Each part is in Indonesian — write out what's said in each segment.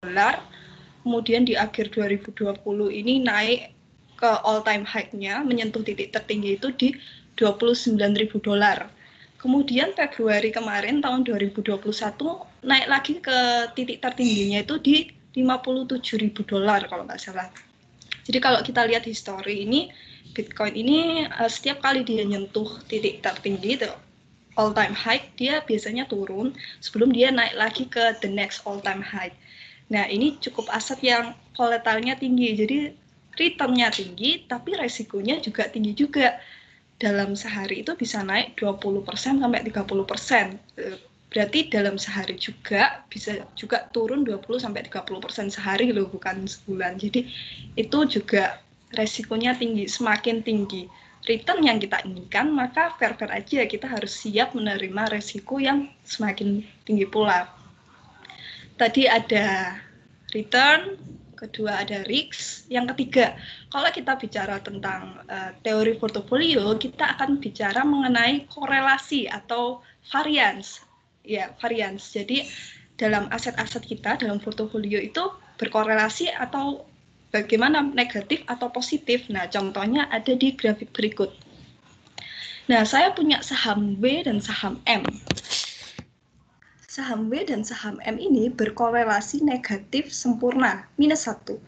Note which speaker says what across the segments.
Speaker 1: dolar. Kemudian di akhir 2020 ini naik ke all time high-nya, menyentuh titik tertinggi itu di 29.000 dolar. Kemudian Februari kemarin tahun 2021 naik lagi ke titik tertingginya itu di 57.000 dolar kalau nggak salah. Jadi kalau kita lihat histori ini, Bitcoin ini setiap kali dia nyentuh titik tertinggi itu all time high, dia biasanya turun sebelum dia naik lagi ke the next all time high. Nah, ini cukup aset yang volatilnya tinggi. Jadi return-nya tinggi, tapi resikonya juga tinggi juga. Dalam sehari itu bisa naik 20% sampai 30%. Berarti dalam sehari juga bisa juga turun 20 sampai 30% sehari loh, bukan sebulan. Jadi itu juga resikonya tinggi, semakin tinggi return yang kita inginkan, maka fair-fair aja kita harus siap menerima resiko yang semakin tinggi pula. Tadi ada return, kedua ada risk, yang ketiga, kalau kita bicara tentang teori portofolio, kita akan bicara mengenai korelasi atau variance. Ya, variance. Jadi dalam aset-aset kita, dalam portofolio itu berkorelasi atau bagaimana negatif atau positif. Nah, contohnya ada di grafik berikut. Nah, saya punya saham W dan saham M. Saham W dan saham M ini berkorelasi negatif sempurna, -1.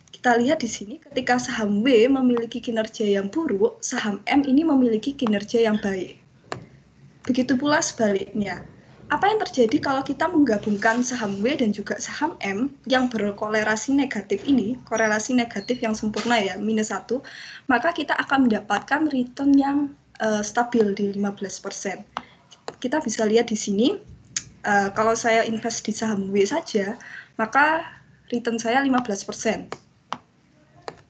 Speaker 1: Kita lihat di sini ketika saham W memiliki kinerja yang buruk, saham M ini memiliki kinerja yang baik. Begitu pula sebaliknya. Apa yang terjadi kalau kita menggabungkan saham W dan juga saham M yang berkorelasi negatif ini, korelasi negatif yang sempurna ya, -1, maka kita akan mendapatkan return yang stabil di 15%. Kita bisa lihat di sini, kalau saya invest di saham W saja, maka return saya 15%.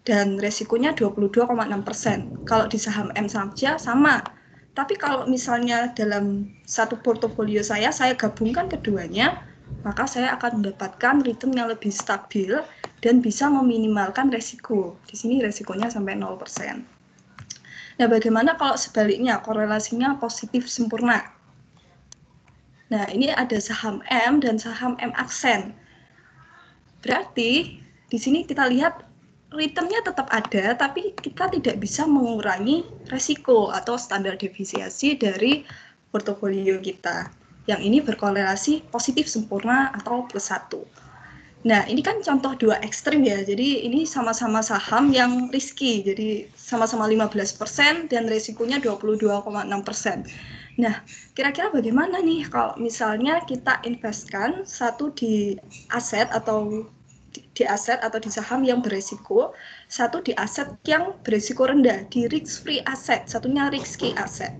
Speaker 1: Dan resikonya 22,6%. Kalau di saham M saja sama. Tapi kalau misalnya dalam satu portofolio saya gabungkan keduanya, maka saya akan mendapatkan return yang lebih stabil dan bisa meminimalkan resiko. Di sini resikonya sampai 0%. Nah, bagaimana kalau sebaliknya, korelasinya positif sempurna? Nah, ini ada saham M dan saham M aksen. Berarti di sini kita lihat return-nya tetap ada, tapi kita tidak bisa mengurangi resiko atau standar deviasi dari portofolio kita. Yang ini berkorelasi positif sempurna atau +1. Nah, ini kan contoh dua ekstrim ya. Jadi ini sama-sama saham yang risky. Jadi sama-sama 15% dan resikonya 22,6%. Nah, kira-kira bagaimana nih kalau misalnya kita investkan satu di aset atau di saham yang beresiko, satu di aset yang beresiko rendah, di risk free asset, satunya risky asset.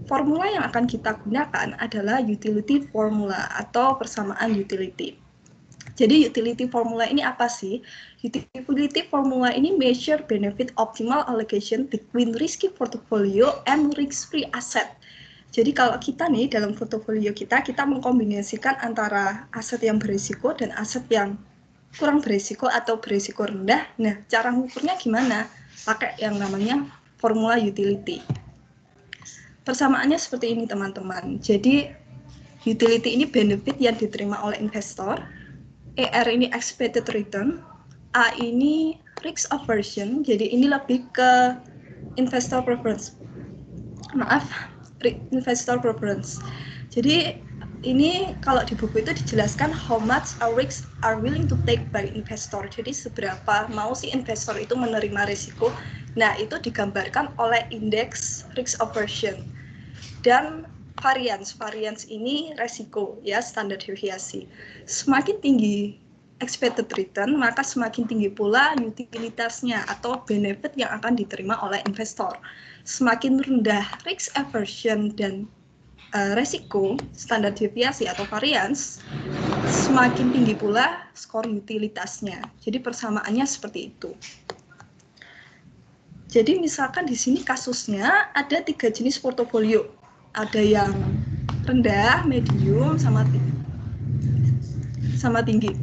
Speaker 1: Formula yang akan kita gunakan adalah utility formula atau persamaan utility. Jadi utility formula ini apa sih? Utility formula ini measure benefit optimal allocation between risky portfolio and risk free asset. Jadi kalau kita nih dalam portofolio kita mengkombinasikan antara aset yang berisiko dan aset yang kurang berisiko atau berisiko rendah. Nah, cara mengukurnya gimana? Pakai yang namanya formula utility. Persamaannya seperti ini, teman-teman. Jadi, utility ini benefit yang diterima oleh investor, ER ini expected return, A ini risk aversion, jadi ini lebih ke investor preference. Investor preference. Jadi ini kalau di buku itu dijelaskan how much a risk are willing to take by investor. Jadi seberapa mau si investor itu menerima risiko. Nah, itu digambarkan oleh indeks risk aversion. Dan variance ini resiko ya, standar deviasi. Semakin tinggi expected return, maka semakin tinggi pula utilitasnya atau benefit yang akan diterima oleh investor. Semakin rendah risk aversion dan resiko, standar deviasi atau variance, semakin tinggi pula skor utilitasnya. Jadi persamaannya seperti itu. Jadi misalkan di sini kasusnya ada 3 jenis portofolio. Ada yang rendah, medium, sama tinggi.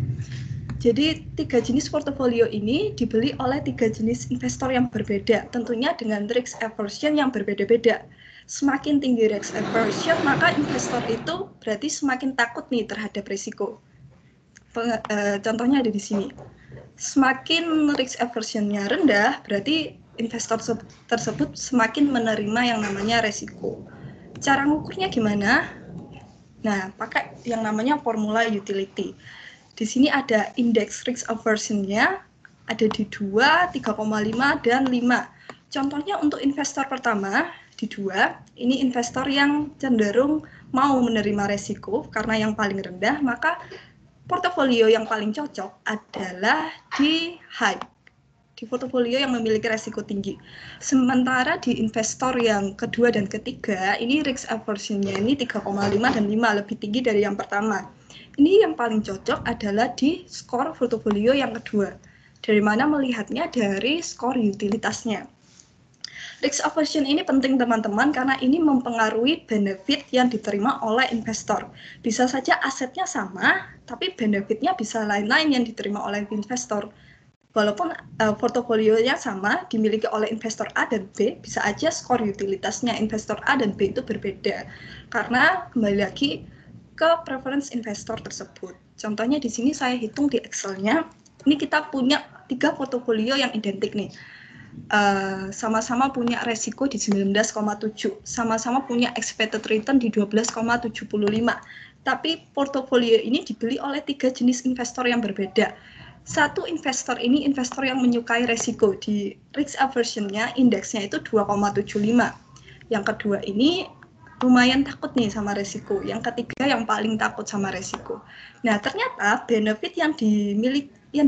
Speaker 1: Jadi 3 jenis portofolio ini dibeli oleh 3 jenis investor yang berbeda, tentunya dengan risk aversion yang berbeda-beda. Semakin tinggi risk aversion, maka investor itu berarti semakin takut nih terhadap risiko. Contohnya ada di sini. Semakin risk aversion-nya rendah, berarti investor tersebut semakin menerima yang namanya resiko. Cara ngukurnya gimana? Nah, pakai yang namanya formula utility. Di sini ada indeks risk aversion-nya, ada di 2, 3,5, dan 5. Contohnya untuk investor pertama, di 2, ini investor yang cenderung mau menerima resiko karena yang paling rendah, maka portofolio yang paling cocok adalah di high, di portofolio yang memiliki resiko tinggi. Sementara di investor yang kedua dan ketiga, ini risk aversion-nya ini 3,5 dan 5, lebih tinggi dari yang pertama. Ini yang paling cocok adalah di skor portofolio yang kedua. Dari mana melihatnya? Dari skor utilitasnya. Risk aversion ini penting teman-teman karena ini mempengaruhi benefit yang diterima oleh investor. Bisa saja asetnya sama, tapi benefitnya bisa lain-lain yang diterima oleh investor. Walaupun portofolionya sama, dimiliki oleh investor A dan B, bisa aja skor utilitasnya investor A dan B itu berbeda. Karena kembali lagi ke preference investor tersebut. Contohnya di sini saya hitung di Excel-nya, ini kita punya 3 portofolio yang identik nih. Sama-sama punya resiko di 19,7, sama-sama punya expected return di 12,75. Tapi portofolio ini dibeli oleh 3 jenis investor yang berbeda. Satu investor ini investor yang menyukai resiko, di risk aversion-nya indeksnya itu 2,75. Yang kedua ini lumayan takut nih sama resiko. Yang ketiga yang paling takut sama resiko. Nah, ternyata benefit yang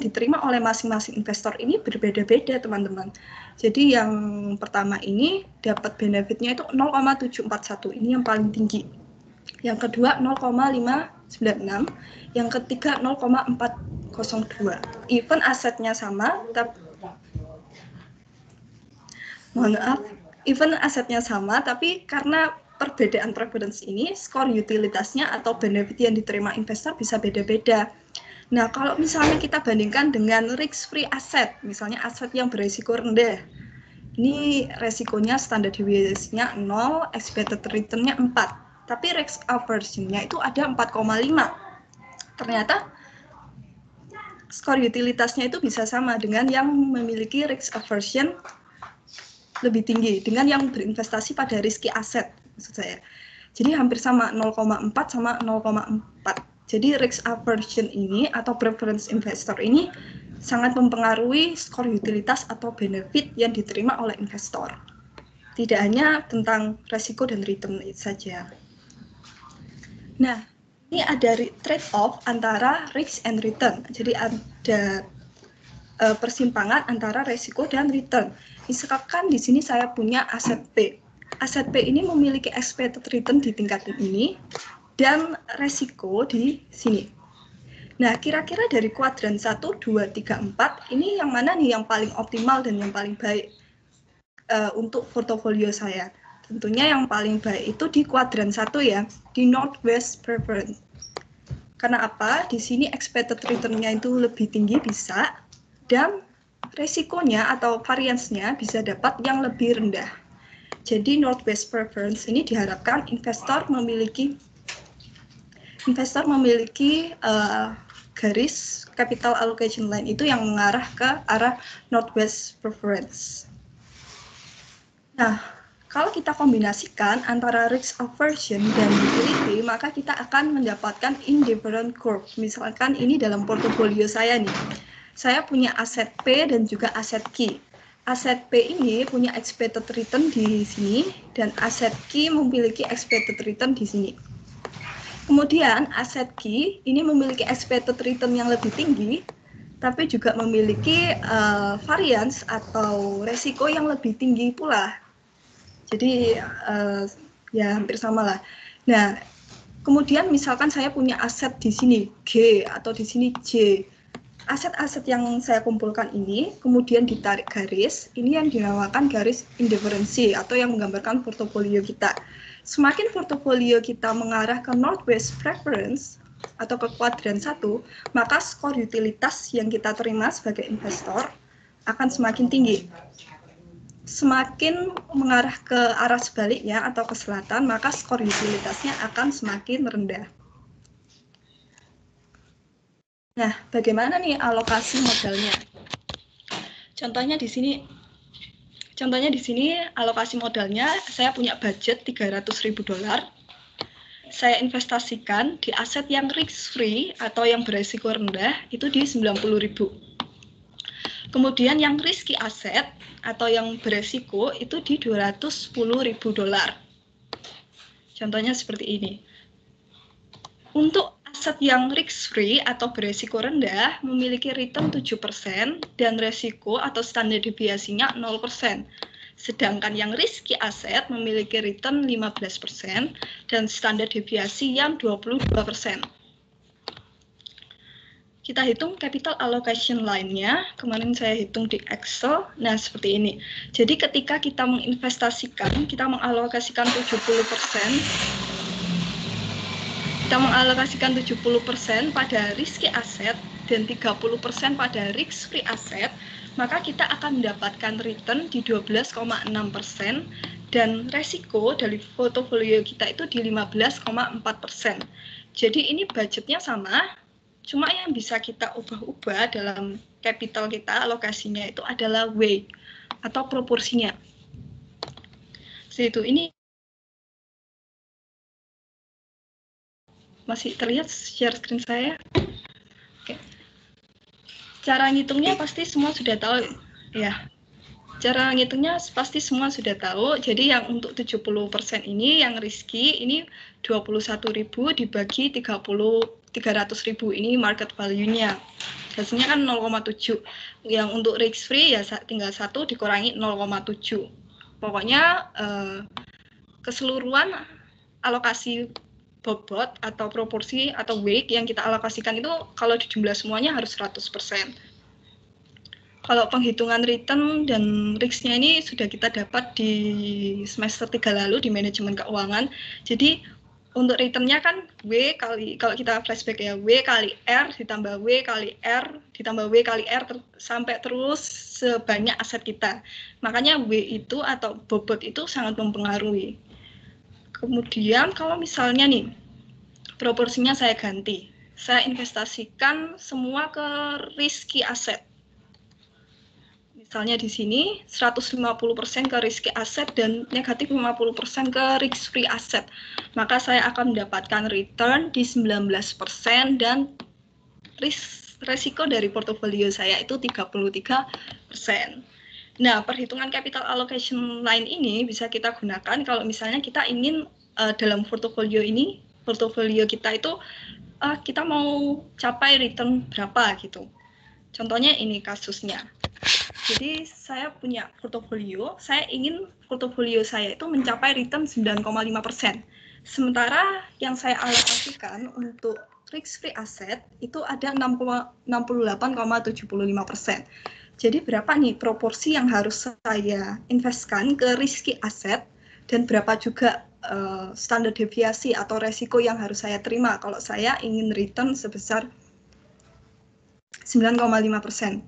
Speaker 1: diterima oleh masing-masing investor ini berbeda-beda, teman-teman. Jadi yang pertama ini dapat benefitnya itu 0,741, ini yang paling tinggi. Yang kedua 0,596, yang ketiga 0,402. Even asetnya sama, even asetnya sama, tapi karena perbedaan preference ini, skor utilitasnya atau benefit yang diterima investor bisa beda-beda. Nah, kalau misalnya kita bandingkan dengan risk-free asset, misalnya aset yang beresiko rendah, ini resikonya standar deviation-nya 0, expected return-nya 4, tapi risk aversion-nya itu ada 4,5. Ternyata skor utilitasnya itu bisa sama dengan yang memiliki risk aversion lebih tinggi, dengan yang berinvestasi pada risky asset, maksud saya. Jadi hampir sama, 0,4 sama 0,4. Jadi risk aversion ini atau preference investor ini sangat mempengaruhi skor utilitas atau benefit yang diterima oleh investor. Tidak hanya tentang resiko dan return saja. Nah, ini ada trade-off antara risk and return. Jadi ada persimpangan antara resiko dan return. Misalkan di sini saya punya aset P. Aset P ini memiliki expected return di tingkat ini dan resiko di sini. Nah, kira-kira dari kuadran 1, 2, 3, 4, ini yang mana nih yang paling optimal dan yang paling baik untuk portofolio saya? Tentunya yang paling baik itu di kuadran 1 ya, di Northwest Preference. Karena apa? Di sini expected return-nya itu lebih tinggi bisa, dan resikonya atau variance-nya bisa dapat yang lebih rendah. Jadi Northwest Preference ini diharapkan investor memiliki garis capital allocation line itu yang mengarah ke arah Northwest Preference. Nah, kalau kita kombinasikan antara risk aversion dan utility, maka kita akan mendapatkan indifferent curve. Misalkan ini dalam portofolio saya nih. Saya punya aset P dan juga aset Q. Aset P ini punya expected return di sini dan aset Q memiliki expected return di sini. Kemudian aset Q ini memiliki expected return yang lebih tinggi, tapi juga memiliki variance atau resiko yang lebih tinggi pula. Jadi ya hampir sama lah. Nah, kemudian misalkan saya punya aset di sini G atau di sini J. Aset-aset yang saya kumpulkan ini kemudian ditarik garis, ini yang dinamakan garis indiferensi atau yang menggambarkan portofolio kita. Semakin portofolio kita mengarah ke Northwest Preference atau ke kuadran 1, maka skor utilitas yang kita terima sebagai investor akan semakin tinggi. Semakin mengarah ke arah sebaliknya atau ke selatan, maka skor utilitasnya akan semakin rendah. Nah, bagaimana nih alokasi modalnya? Contohnya di sini alokasi modalnya saya punya budget $300.000. Saya investasikan di aset yang risk free atau yang beresiko rendah itu di 90.000. Kemudian yang risky aset atau yang beresiko itu di $210.000. Contohnya seperti ini. Untuk aset yang risk free atau beresiko rendah memiliki return 7% dan resiko atau standar deviasinya 0%. Sedangkan yang risky aset memiliki return 15% dan standar deviasi yang 22%. Kita hitung capital allocation line-nya, kemarin saya hitung di Excel, nah seperti ini. Jadi ketika kita menginvestasikan, kita mengalokasikan 70% pada risky asset dan 30% pada risk free asset, maka kita akan mendapatkan return di 12,6% dan resiko dari portofolio kita itu di 15,4%. Jadi ini budgetnya sama, cuma yang bisa kita ubah-ubah dalam capital kita, alokasinya itu adalah weight atau proporsinya. Itu ini masih terlihat share screen saya? Oke. Cara ngitungnya pasti semua sudah tahu ya. Cara ngitungnya pasti semua sudah tahu. Jadi yang untuk 70% ini yang risky ini 21.000 dibagi 300.000 ini market value-nya. Hasilnya kan 0,7. Yang untuk risk free ya tinggal 1 dikurangi 0,7. Pokoknya keseluruhan alokasi bobot atau proporsi atau weight yang kita alokasikan itu kalau dijumlah semuanya harus 100%. Kalau penghitungan return dan risk-nya ini sudah kita dapat di semester 3 lalu di manajemen keuangan. Jadi untuk return-nya kan W kali, kalau kita flashback ya, W kali R ditambah W kali R ditambah W kali R sampai terus sebanyak aset kita. Makanya W itu atau bobot itu sangat mempengaruhi. Kemudian kalau misalnya nih, proporsinya saya ganti. Saya investasikan semua ke risky asset. Misalnya di sini 150% ke risky asset dan negatif 50% ke risk free asset. Maka saya akan mendapatkan return di 19% dan resiko dari portofolio saya itu 33%. Nah, perhitungan capital allocation line ini bisa kita gunakan kalau misalnya kita ingin dalam portofolio ini, portofolio kita itu kita mau capai return berapa gitu. Contohnya ini kasusnya. Jadi saya punya portofolio, saya ingin portofolio saya itu mencapai return 9,5%. Sementara yang saya alokasikan untuk risk free asset itu ada 68,75%. Jadi berapa nih proporsi yang harus saya investkan ke risky asset dan berapa juga standar deviasi atau resiko yang harus saya terima kalau saya ingin return sebesar 9,5%.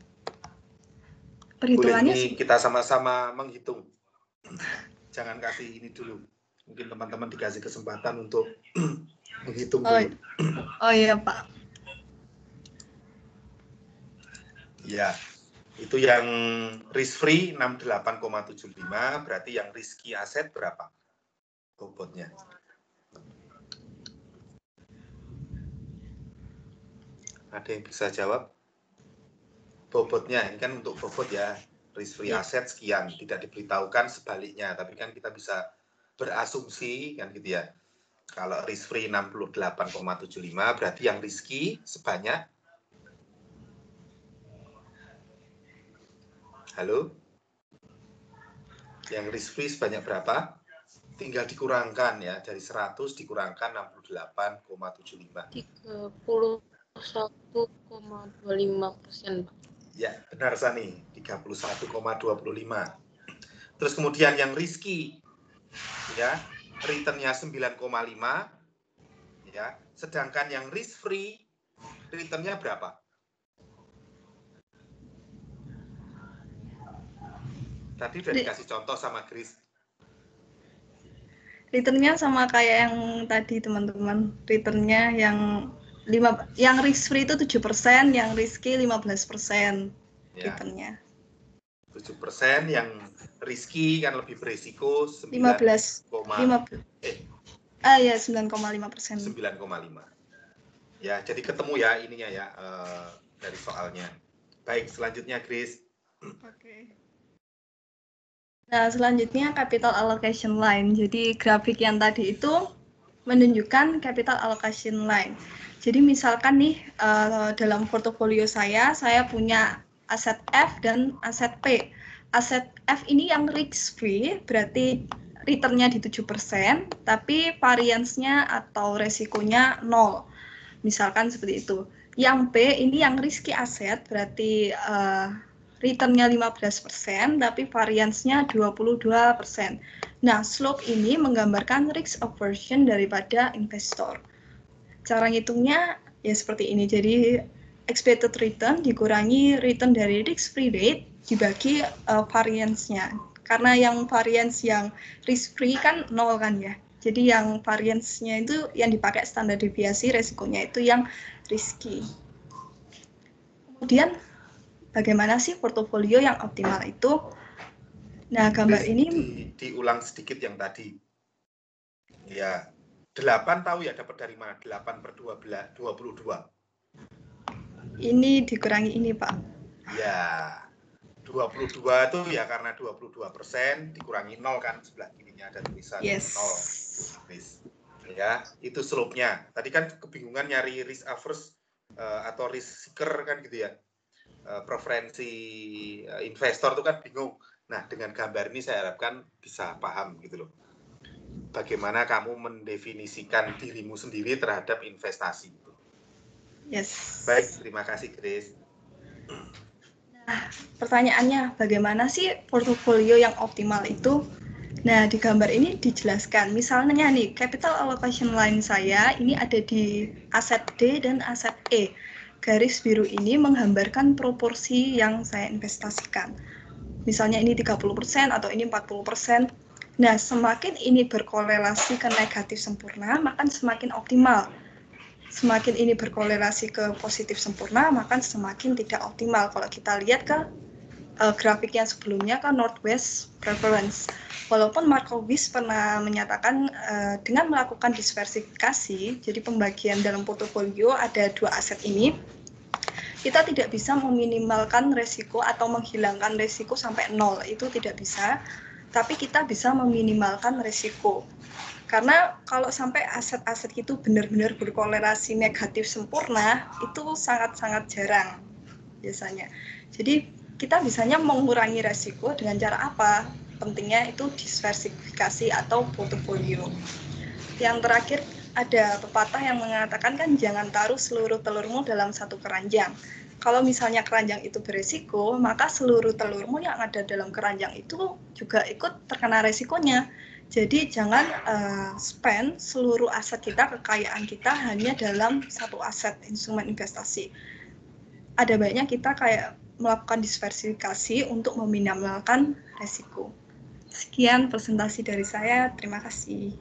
Speaker 2: Perhitungannya boleh, ini kita sama-sama menghitung. Jangan kasih ini dulu. Mungkin teman-teman dikasih kesempatan untuk menghitung dulu.
Speaker 1: Oh iya, Pak.
Speaker 2: Ya, itu yang risk free 68,75, berarti yang risky aset berapa bobotnya? Ada yang bisa jawab? Bobotnya, ini kan untuk bobot ya, risk free asset sekian, tidak diberitahukan sebaliknya, tapi kan kita bisa berasumsi kan gitu ya. Kalau risk free 68,75 berarti yang risky sebanyak, halo? Yang risk free sebanyak berapa? Tinggal dikurangkan ya, dari 100 dikurangkan 68,75.
Speaker 3: 31,25%.
Speaker 2: Ya, benar Sani, 31,25. Terus kemudian yang risky, ya, return-nya 9,5, ya, sedangkan yang risk free, return-nya berapa? Tadi udah dikasih contoh sama Chris.
Speaker 1: Return-nya sama kayak yang tadi teman-teman, return-nya yang yang risk free itu 7%, yang risky 15%
Speaker 2: Ya.
Speaker 1: returnnya.
Speaker 2: 7% yang risky kan lebih berisiko
Speaker 1: 15. 9,5%.
Speaker 2: 9,5. Ya, jadi ketemu ya ininya ya dari soalnya. Baik, selanjutnya Grace.
Speaker 1: Oke. Nah, selanjutnya capital allocation line. Jadi grafik yang tadi itu menunjukkan capital allocation line. Jadi misalkan nih dalam portofolio saya punya aset F dan aset P. Aset F ini yang risk free, berarti returnnya di 7%, tapi variance-nya atau resikonya 0. Misalkan seperti itu. Yang P ini yang risky asset, berarti returnnya 15%, tapi variance-nya 22%. Nah, slope ini menggambarkan risk aversion daripada investor. Cara ngitungnya ya seperti ini. Jadi, expected return dikurangi return dari risk-free rate dibagi variance-nya. Karena yang variance yang risk-free kan 0 kan ya. Jadi yang variance-nya itu yang dipakai standar deviasi, resikonya itu yang risky. Kemudian, bagaimana sih portofolio yang optimal itu? Nah, gambar ini
Speaker 2: diulang sedikit yang tadi. Ya, 8 tahu ya dapat dari mana? 8/22.
Speaker 1: Ini dikurangi ini, Pak.
Speaker 2: Ya, 22 itu ya karena 22% dikurangi 0 kan, sebelah kirinya ada tulisan 0. Ya, itu slope-nya. Tadi kan kebingungan nyari risk averse atau risk seeker kan gitu ya. Preferensi investor itu kan bingung. Nah, dengan gambar ini saya harapkan bisa paham gitu loh. Bagaimana kamu mendefinisikan dirimu sendiri terhadap investasi.
Speaker 1: Yes.
Speaker 2: Baik, terima kasih Grace.
Speaker 1: Nah, pertanyaannya bagaimana sih portofolio yang optimal itu? Nah, di gambar ini dijelaskan. Misalnya nih, capital allocation line saya ini ada di aset D dan aset E. Garis biru ini menggambarkan proporsi yang saya investasikan. Misalnya ini 30% atau ini 40%. Nah, semakin ini berkorelasi ke negatif sempurna, maka semakin optimal. Semakin ini berkorelasi ke positif sempurna, maka semakin tidak optimal. Kalau kita lihat ke grafik yang sebelumnya kan Northwest Preference. Walaupun Markowitz pernah menyatakan dengan melakukan diversifikasi, jadi pembagian dalam portofolio ada 2 aset ini, kita tidak bisa meminimalkan resiko atau menghilangkan resiko sampai 0, itu tidak bisa, tapi kita bisa meminimalkan resiko. Karena kalau sampai aset-aset itu benar-benar berkorelasi negatif sempurna, itu sangat-sangat jarang biasanya. Jadi kita bisanya mengurangi resiko dengan cara apa? Pentingnya itu diversifikasi atau portofolio. Yang terakhir ada pepatah yang mengatakan kan jangan taruh seluruh telurmu dalam satu keranjang. Kalau misalnya keranjang itu beresiko, maka seluruh telurmu yang ada dalam keranjang itu juga ikut terkena resikonya. Jadi jangan spend seluruh aset kita, kekayaan kita hanya dalam satu aset instrumen investasi. Ada baiknya kita kayak melakukan diversifikasi untuk meminimalkan resiko. Sekian presentasi dari saya. Terima kasih.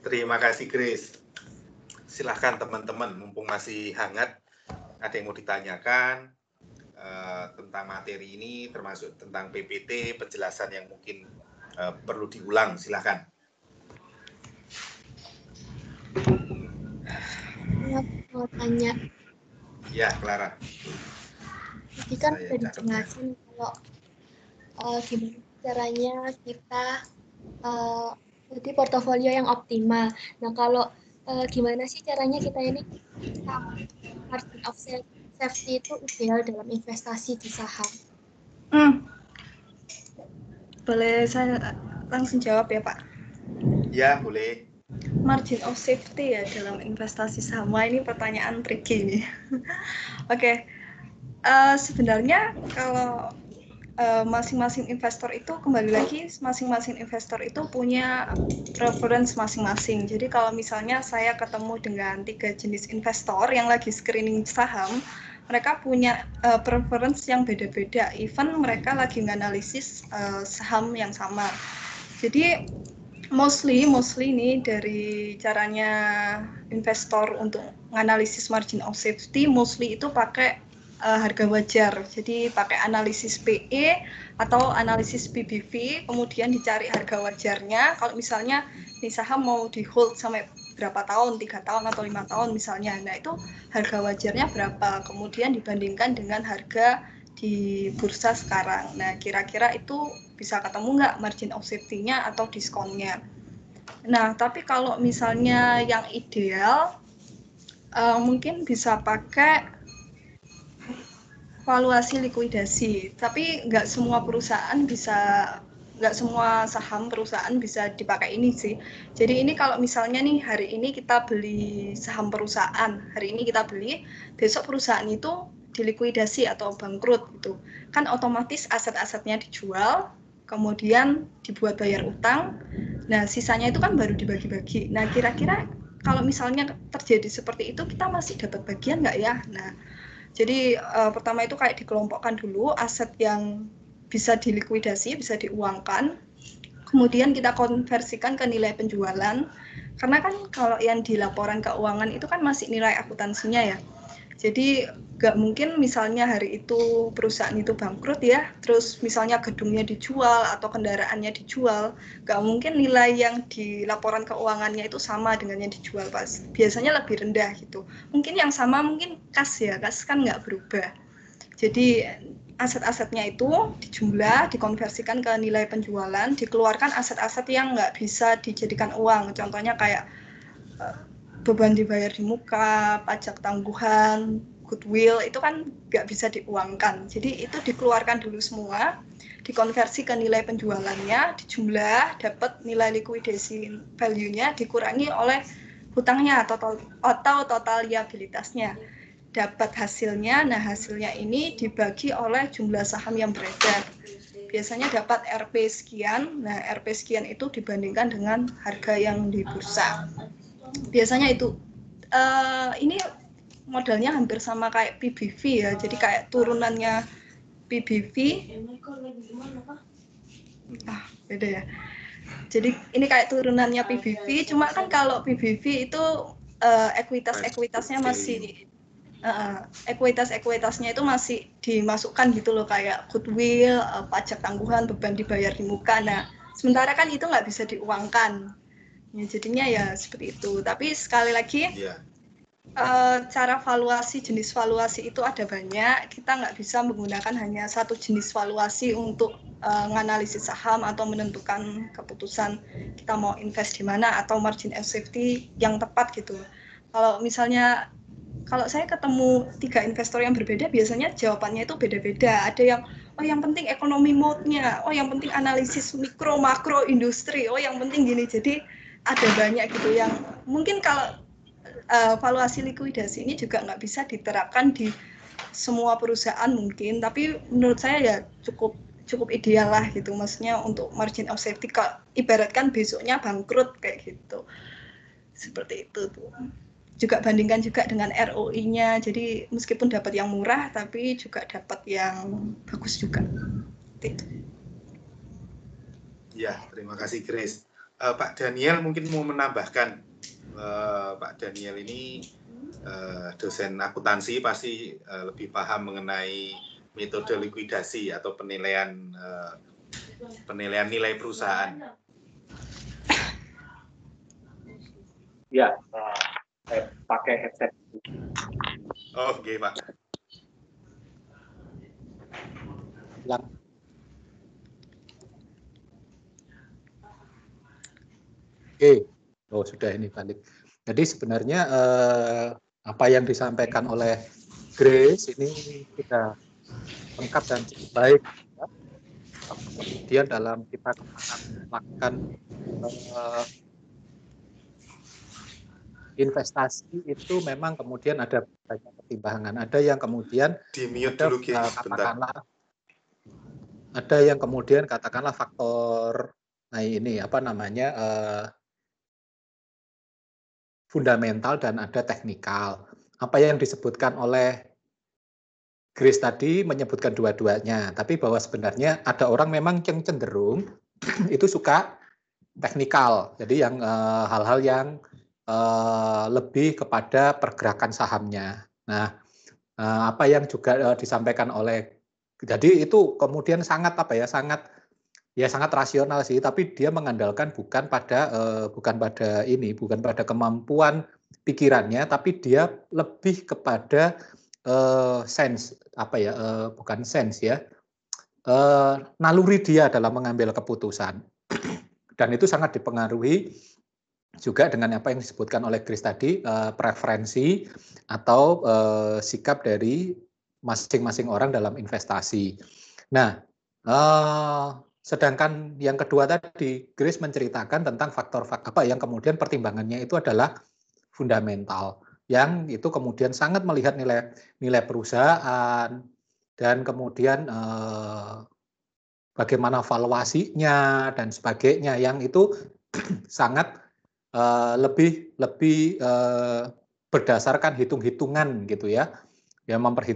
Speaker 2: Terima kasih Grace. Silahkan teman-teman, mumpung masih hangat, ada yang mau ditanyakan tentang materi ini, termasuk tentang PPT, penjelasan yang mungkin perlu diulang, silahkan.
Speaker 3: Saya mau tanya.
Speaker 2: Ya, Clara.
Speaker 3: Tadi kan udah dijelasin kalau gimana caranya kita jadi portofolio yang optimal. Nah, kalau gimana sih caranya kita ini margin of safety itu ideal dalam investasi di saham?
Speaker 1: Boleh saya langsung jawab ya, Pak?
Speaker 2: Ya, boleh.
Speaker 1: Margin of safety ya dalam investasi saham. Wah, ini pertanyaan tricky nih. Oke. Sebenarnya kalau masing-masing investor itu kembali lagi masing-masing investor itu punya preference masing-masing. Jadi kalau misalnya saya ketemu dengan 3 jenis investor yang lagi screening saham, mereka punya preference yang beda-beda. Even mereka lagi menganalisis saham yang sama. Jadi Mostly nih dari caranya investor untuk menganalisis margin of safety, mostly itu pakai harga wajar. Jadi pakai analisis PE atau analisis PBV, kemudian dicari harga wajarnya. Kalau misalnya nih saham mau di hold sampai berapa tahun, 3 tahun atau 5 tahun misalnya, nah itu harga wajarnya berapa, kemudian dibandingkan dengan harga di bursa sekarang. Nah, kira-kira itu bisa ketemu nggak margin of safety-nya atau diskonnya. Nah, tapi kalau misalnya yang ideal, mungkin bisa pakai valuasi likuidasi. Tapi nggak semua perusahaan bisa, nggak semua saham perusahaan bisa dipakai ini sih. Jadi ini kalau misalnya nih hari ini kita beli saham perusahaan, hari ini kita beli, besok perusahaan itu dilikuidasi atau bangkrut gitu. Kan otomatis aset-asetnya dijual, kemudian dibuat bayar utang. Nah, sisanya itu kan baru dibagi-bagi. Nah, kira-kira kalau misalnya terjadi seperti itu, kita masih dapat bagian nggak ya? Nah, jadi pertama itu kayak dikelompokkan dulu aset yang bisa dilikuidasi, bisa diuangkan. Kemudian kita konversikan ke nilai penjualan. Karena kan kalau yang di laporan keuangan itu kan masih nilai akuntansinya ya. Jadi nggak mungkin misalnya hari itu perusahaan itu bangkrut ya, terus misalnya gedungnya dijual atau kendaraannya dijual, nggak mungkin nilai yang di laporan keuangannya itu sama dengan yang dijual pas. Biasanya lebih rendah gitu. Mungkin yang sama mungkin kas ya, kas kan nggak berubah. Jadi aset-asetnya itu dijumlah, dikonversikan ke nilai penjualan, dikeluarkan aset-aset yang nggak bisa dijadikan uang. Contohnya kayak beban dibayar di muka, pajak tangguhan, goodwill, itu kan nggak bisa diuangkan. Jadi itu dikeluarkan dulu semua, dikonversi ke nilai penjualannya, dijumlah, dapat nilai liquidation value-nya, dikurangi oleh hutangnya atau total liabilitasnya. Dapat hasilnya, nah hasilnya ini dibagi oleh jumlah saham yang beredar. Biasanya dapat RP sekian, nah RP sekian itu dibandingkan dengan harga yang di bursa. Biasanya itu ini modelnya hampir sama kayak PBV ya, jadi kayak turunannya PBV. Beda ya. Jadi ini kayak turunannya PBV, cuma kan kalau PBV itu ekuitasnya masih ekuitasnya itu masih dimasukkan gitu loh, kayak goodwill, pajak tangguhan, beban dibayar di muka. Nah, sementara kan itu nggak bisa diuangkan. Ya, jadinya ya seperti itu. Tapi sekali lagi, cara valuasi, jenis valuasi itu ada banyak. Kita nggak bisa menggunakan hanya satu jenis valuasi untuk menganalisis saham atau menentukan keputusan kita mau invest di mana atau margin of safety yang tepat gitu. Kalau misalnya, kalau saya ketemu 3 investor yang berbeda, biasanya jawabannya itu beda-beda. Ada yang, oh yang penting ekonomi mode-nya, oh yang penting analisis mikro, makro, industri, oh yang penting gini. Jadi ada banyak gitu yang mungkin kalau valuasi likuidasi ini juga nggak bisa diterapkan di semua perusahaan mungkin, tapi menurut saya ya cukup ideal lah gitu, maksudnya untuk margin of safety, kalau ibaratkan besoknya bangkrut kayak gitu, seperti itu tuh. Juga bandingkan juga dengan ROI-nya, jadi meskipun dapat yang murah tapi juga dapat yang bagus juga. Itu.
Speaker 2: Ya, terima kasih Grace. Pak Daniel mungkin mau menambahkan. Pak Daniel ini dosen akuntansi, pasti lebih paham mengenai metode likuidasi atau penilaian nilai perusahaan.
Speaker 4: Ya, saya pakai headset.
Speaker 2: Oke, Pak.
Speaker 5: Ya. Oke, oh sudah ini balik. Jadi sebenarnya apa yang disampaikan oleh Grace ini sudah lengkap dan cukup baik. Ya. Kemudian dalam kita melakukan investasi itu memang kemudian ada banyak pertimbangan. Ada yang kemudian ada yang kemudian katakanlah faktor ini apa namanya fundamental dan ada teknikal. Apa yang disebutkan oleh Grace tadi menyebutkan dua-duanya, tapi bahwa sebenarnya ada orang memang yang cenderung itu suka teknikal. Jadi yang hal-hal yang lebih kepada pergerakan sahamnya. Nah, apa yang juga disampaikan oleh, jadi itu kemudian sangat sangat rasional sih, tapi dia mengandalkan bukan pada kemampuan pikirannya, tapi dia lebih kepada sense bukan sense ya, naluri dia dalam mengambil keputusan. Dan itu sangat dipengaruhi juga dengan apa yang disebutkan oleh Chris tadi, preferensi atau sikap dari masing-masing orang dalam investasi. Nah, sedangkan yang kedua tadi, Grace menceritakan tentang faktor-faktor apa yang kemudian pertimbangannya itu adalah fundamental, yang itu kemudian sangat melihat nilai perusahaan dan kemudian bagaimana valuasinya dan sebagainya, yang itu sangat lebih berdasarkan hitung-hitungan gitu ya,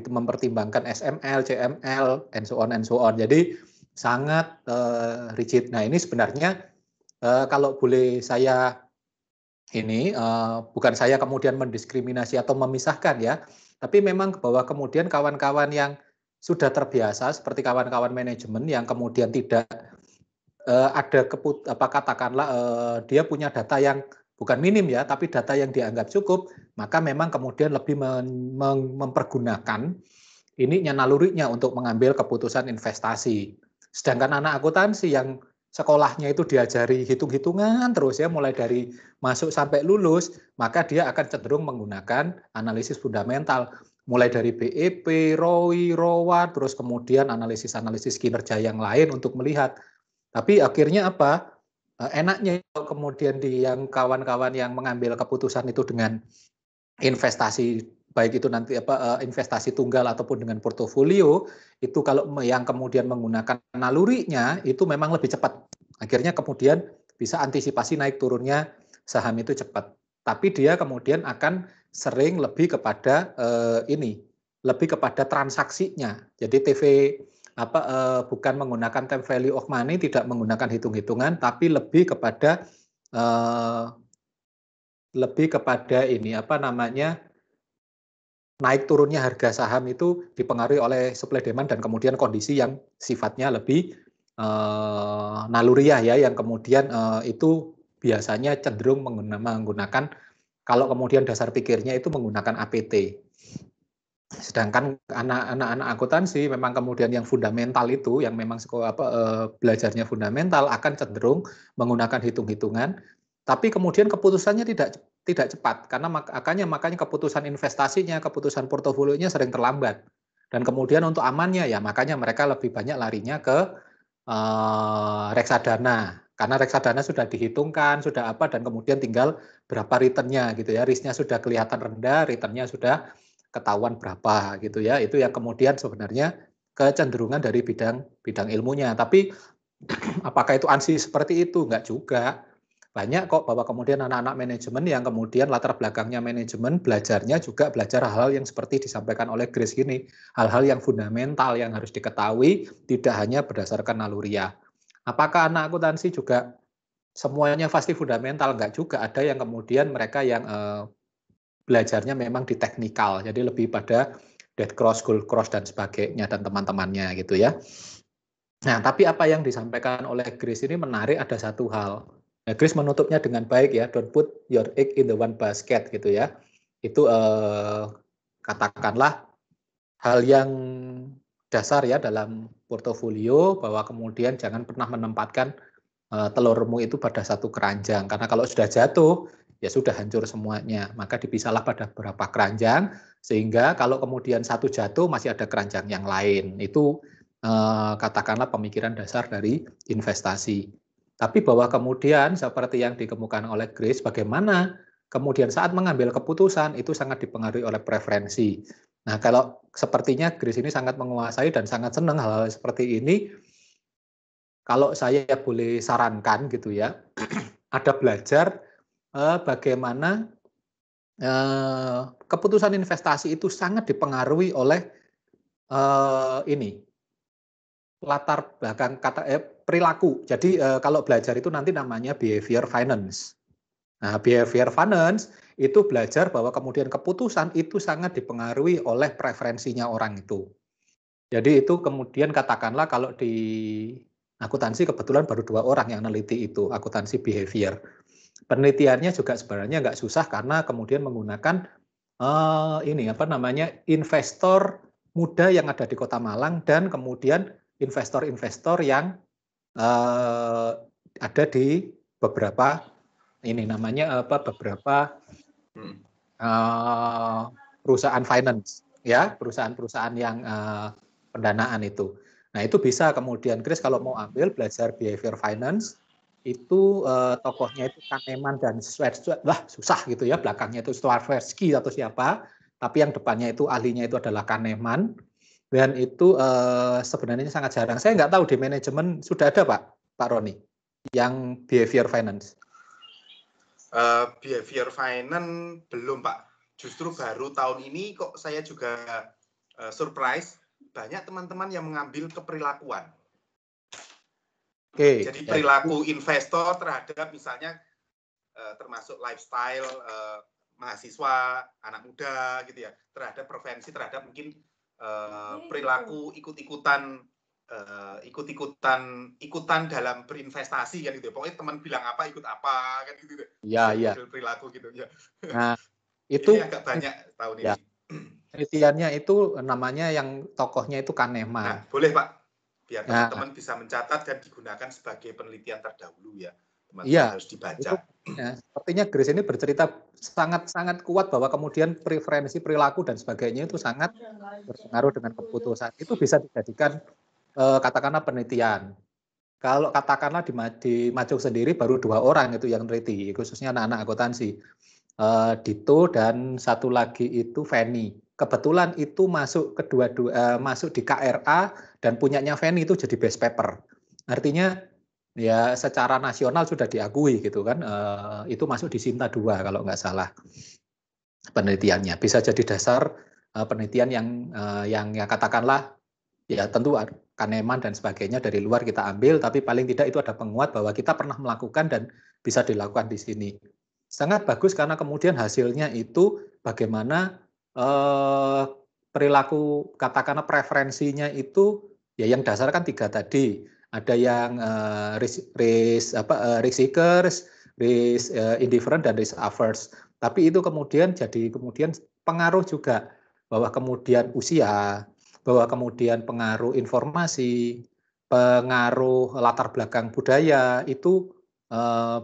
Speaker 5: mempertimbangkan SML, CML, and so on. Jadi sangat rigid. Nah ini sebenarnya kalau boleh saya bukan saya kemudian mendiskriminasi atau memisahkan ya, tapi memang bahwa kemudian kawan-kawan yang sudah terbiasa seperti kawan-kawan manajemen yang kemudian tidak ada katakanlah dia punya data yang bukan minim ya, tapi data yang dianggap cukup, maka memang kemudian lebih mempergunakan nalurinya untuk mengambil keputusan investasi. Sedangkan anak akuntansi yang sekolahnya itu diajari hitung-hitungan terus ya, mulai dari masuk sampai lulus, maka dia akan cenderung menggunakan analisis fundamental, mulai dari BEP, ROI, ROA, terus kemudian analisis kinerja yang lain untuk melihat. Tapi akhirnya apa? Enaknya kemudian yang kawan-kawan yang mengambil keputusan itu dengan investasi, baik itu nanti investasi tunggal ataupun dengan portofolio, itu kalau yang kemudian menggunakan nalurinya itu memang lebih cepat. Akhirnya kemudian bisa antisipasi naik turunnya saham itu cepat. Tapi dia kemudian akan sering lebih kepada lebih kepada transaksinya. Jadi bukan menggunakan time value of money, tidak menggunakan hitung-hitungan, tapi lebih kepada naik turunnya harga saham itu dipengaruhi oleh supply demand dan kemudian kondisi yang sifatnya lebih naluriah ya, yang kemudian itu biasanya cenderung menggunakan, kalau kemudian dasar pikirnya itu menggunakan APT. Sedangkan anak-anak akuntansi memang kemudian yang fundamental itu, yang memang belajarnya fundamental, akan cenderung menggunakan hitung-hitungan, tapi kemudian keputusannya tidak cepat, karena makanya keputusan investasinya, keputusan portofolionya sering terlambat. Dan kemudian untuk amannya ya makanya mereka lebih banyak larinya ke reksadana, karena reksadana sudah dihitungkan, sudah dan kemudian tinggal berapa returnnya gitu ya, risknya sudah kelihatan rendah, returnnya sudah ketahuan berapa gitu ya. Itu yang kemudian sebenarnya kecenderungan dari bidang ilmunya. Tapi apakah itu ansih seperti itu? Enggak juga. Banyak kok bahwa kemudian anak-anak manajemen yang kemudian latar belakangnya manajemen, belajarnya juga belajar hal-hal yang seperti disampaikan oleh Grace gini, hal-hal yang fundamental yang harus diketahui, tidak hanya berdasarkan naluriah. Apakah anak akuntansi juga semuanya pasti fundamental? Enggak juga. Ada yang kemudian mereka yang belajarnya memang di teknikal, jadi lebih pada dead cross, gold cross dan sebagainya dan teman-temannya gitu ya. Nah, tapi apa yang disampaikan oleh Grace ini menarik, ada satu hal. Nah, Grace menutupnya dengan baik ya, don't put your egg in the one basket gitu ya. Itu katakanlah hal yang dasar ya dalam portofolio, bahwa kemudian jangan pernah menempatkan telurmu itu pada satu keranjang, karena kalau sudah jatuh ya sudah hancur semuanya, maka dipisahlah pada beberapa keranjang, sehingga kalau kemudian satu jatuh masih ada keranjang yang lain. Itu katakanlah pemikiran dasar dari investasi. Tapi bahwa kemudian seperti yang dikemukakan oleh Grace, bagaimana kemudian saat mengambil keputusan itu sangat dipengaruhi oleh preferensi. Nah, kalau sepertinya Grace ini sangat menguasai dan sangat senang hal-hal seperti ini. Kalau saya boleh sarankan gitu ya, ada belajar bagaimana keputusan investasi itu sangat dipengaruhi oleh latar belakang perilaku. Jadi kalau belajar itu nanti namanya behavior finance. Nah, behavior finance itu belajar bahwa kemudian keputusan itu sangat dipengaruhi oleh preferensinya orang itu. Jadi itu kemudian katakanlah kalau di akuntansi kebetulan baru 2 orang yang meneliti itu, akuntansi behavior. Penelitiannya juga sebenarnya nggak susah karena kemudian menggunakan investor muda yang ada di Kota Malang dan kemudian investor-investor yang ada di beberapa perusahaan finance, ya, perusahaan-perusahaan yang pendanaan itu. Nah, itu bisa kemudian Chris kalau mau ambil belajar behavior finance itu tokohnya itu Kahneman dan Schwarzschild, lah susah gitu ya, belakangnya itu Swarovski atau siapa, tapi yang depannya itu ahlinya itu adalah Kahneman, dan itu sebenarnya sangat jarang. Saya nggak tahu di manajemen sudah ada Pak Roni yang behavior finance.
Speaker 2: Behavior finance belum Pak, justru baru tahun ini kok saya juga surprise banyak teman-teman yang mengambil keperilakuan.
Speaker 5: Oke.
Speaker 2: Jadi perilaku investor terhadap misalnya termasuk lifestyle mahasiswa, anak muda gitu ya, terhadap preferensi terhadap mungkin perilaku ikutan dalam berinvestasi kan gitu ya. Pokoknya teman bilang apa ikut apa kan gitu.
Speaker 5: Iya, iya.
Speaker 2: Perilaku gitu ya.
Speaker 5: Nah, itu
Speaker 2: ini agak banyak tahun
Speaker 5: ya, ini. Penelitiannya itu namanya yang tokohnya itu Kahneman.
Speaker 2: Nah, boleh Pak. Biar teman-teman bisa mencatat dan digunakan sebagai penelitian terdahulu ya. Teman-teman harus dibaca.
Speaker 5: Itu, ya, sepertinya Grace ini bercerita sangat-sangat kuat bahwa kemudian preferensi perilaku dan sebagainya itu sangat berpengaruh dengan keputusan. Itu bisa dijadikan katakanlah penelitian. Kalau katakanlah di Majok sendiri baru 2 orang itu yang meneliti, khususnya anak-anak akuntansi. Dito dan satu lagi itu Feni. Kebetulan itu masuk masuk di KRA dan punyanya Feni itu jadi best paper. Artinya ya secara nasional sudah diakui gitu kan. Itu masuk di Sinta 2 kalau nggak salah penelitiannya. Bisa jadi dasar penelitian yang katakanlah ya tentu Kahneman dan sebagainya dari luar kita ambil, tapi paling tidak itu ada penguat bahwa kita pernah melakukan dan bisa dilakukan di sini. Sangat bagus karena kemudian hasilnya itu bagaimana perilaku katakanlah preferensinya itu ya yang dasar kan 3 tadi. Ada yang risk seekers, risk indifferent dan risk averse. Tapi itu kemudian pengaruh juga bahwa kemudian usia, bahwa kemudian pengaruh informasi, pengaruh latar belakang budaya itu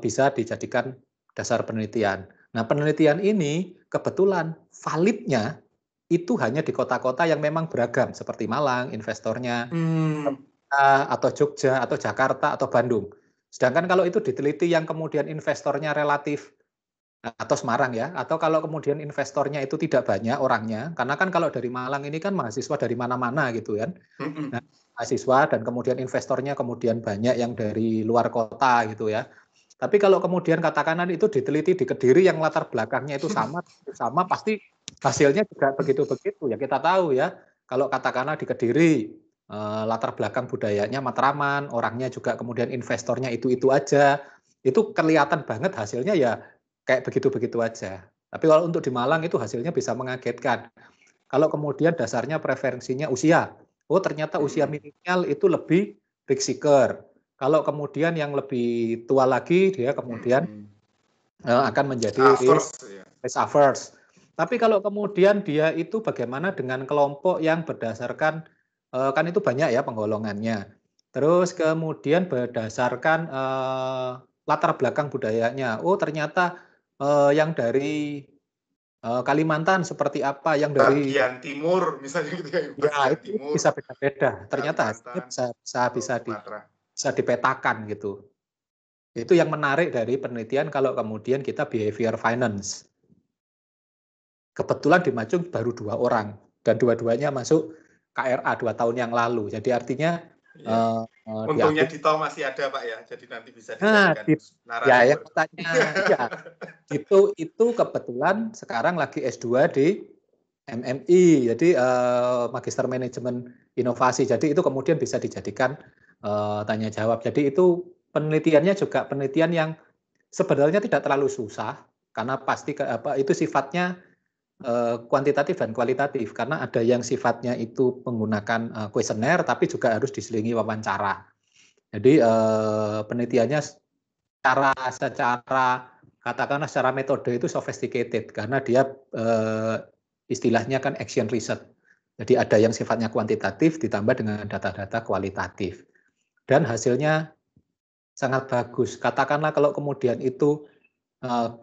Speaker 5: bisa dijadikan dasar penelitian. Nah, penelitian ini kebetulan validnya itu hanya di kota-kota yang memang beragam seperti Malang, investornya, atau Jogja, atau Jakarta, atau Bandung. Sedangkan kalau itu diteliti yang kemudian investornya relatif atau Semarang ya, atau kalau kemudian investornya itu tidak banyak orangnya, karena kan kalau dari Malang ini kan mahasiswa dari mana-mana gitu kan. Nah, mahasiswa dan kemudian investornya kemudian banyak yang dari luar kota gitu ya. Tapi kalau kemudian katakanlah itu diteliti di Kediri yang latar belakangnya itu sama pasti hasilnya juga begitu-begitu ya. Kita tahu ya, kalau katakanlah di Kediri latar belakang budayanya Matraman, orangnya juga kemudian investornya itu aja, itu kelihatan banget hasilnya ya kayak begitu-begitu aja. Tapi kalau untuk di Malang itu hasilnya bisa mengagetkan. Kalau kemudian dasarnya preferensinya usia, oh ternyata usia milenial itu lebih risk seeker. Kalau kemudian yang lebih tua lagi dia kemudian akan menjadi risk averse. Tapi kalau kemudian dia itu bagaimana dengan kelompok yang berdasarkan kan itu banyak ya penggolongannya. Terus kemudian berdasarkan latar belakang budayanya. Oh ternyata yang dari Kalimantan seperti apa, yang dari
Speaker 2: bagian timur misalnya gitu ya.
Speaker 5: Ya itu timur, bisa beda-beda. Ternyata hasilnya bisa dipetakan gitu. Itu yang menarik dari penelitian kalau kemudian kita behavior finance. Kebetulan di Majung baru 2 orang dan dua-duanya masuk KRA 2 tahun yang lalu. Jadi artinya
Speaker 2: untungnya Dito masih ada Pak ya. Jadi nanti bisa dijadikan narasumber.
Speaker 5: Ya yang katanya ya itu kebetulan sekarang lagi S2 di MMI, jadi Magister Manajemen Inovasi. Jadi itu kemudian bisa dijadikan tanya jawab. Jadi itu penelitiannya juga penelitian yang sebenarnya tidak terlalu susah karena pasti itu sifatnya kuantitatif dan kualitatif karena ada yang sifatnya itu menggunakan kuesioner tapi juga harus diselingi wawancara. Jadi penelitiannya secara katakanlah secara metode itu sophisticated karena dia istilahnya kan action research. Jadi ada yang sifatnya kuantitatif ditambah dengan data-data kualitatif. Dan hasilnya sangat bagus. Katakanlah kalau kemudian itu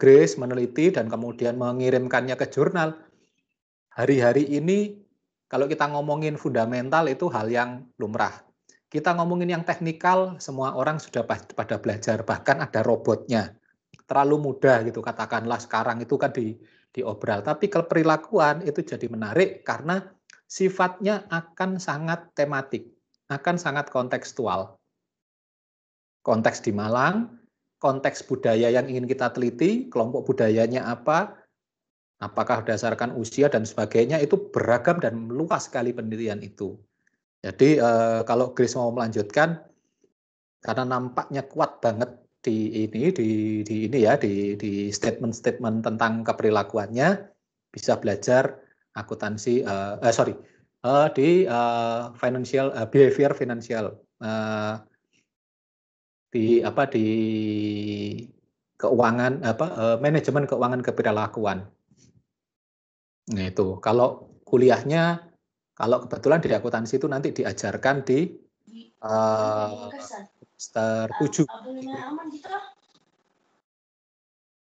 Speaker 5: Grace meneliti dan kemudian mengirimkannya ke jurnal. Hari-hari ini kalau kita ngomongin fundamental itu hal yang lumrah. Kita ngomongin yang teknikal, semua orang sudah pada belajar, bahkan ada robotnya. Terlalu mudah gitu, katakanlah sekarang itu kan diobral. Tapi kalau perilakuan itu jadi menarik karena sifatnya akan sangat tematik, akan sangat kontekstual. Konteks di Malang, konteks budaya yang ingin kita teliti, kelompok budayanya apa, apakah berdasarkan usia dan sebagainya, itu beragam dan luas sekali penelitian itu. Jadi kalau Grace mau melanjutkan, karena nampaknya kuat banget di statement-statement tentang keperilakuannya, bisa belajar akuntansi, di financial behavior financial, di keuangan manajemen keuangan keperilakuan. Nah itu kalau kuliahnya, kalau kebetulan di akuntansi itu nanti diajarkan di semester 7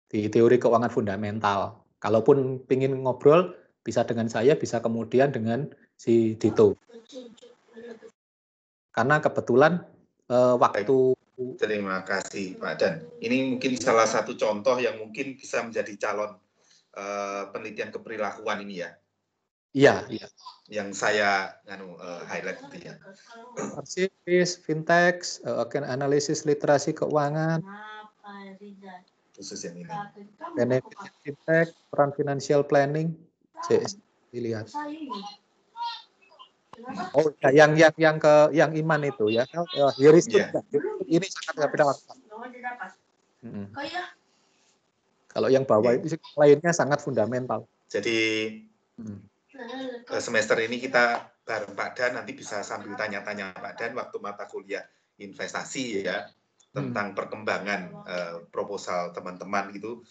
Speaker 5: di teori keuangan fundamental. Kalaupun ingin ngobrol bisa dengan saya, bisa kemudian dengan si Dito. Karena kebetulan waktu.
Speaker 2: Terima kasih Pak Dan. Ini mungkin salah satu contoh yang mungkin bisa menjadi calon penelitian keperilakuan ini ya.
Speaker 5: Iya.
Speaker 2: Yang saya highlight itu ya.
Speaker 5: Arsivis, fintech, analisis literasi keuangan.
Speaker 2: Khusus yang ini.
Speaker 5: Benefit fintech, peran financial planning. Dilihat. Oh, ya, yang iman itu ya. Ini sangat keperilakuan. Kalau yang bawah itu lainnya sangat fundamental.
Speaker 2: Jadi semester ini kita bareng Pak Dan, nanti bisa sambil tanya-tanya Pak Dan waktu mata kuliah investasi ya, tentang perkembangan proposal teman-teman gitu.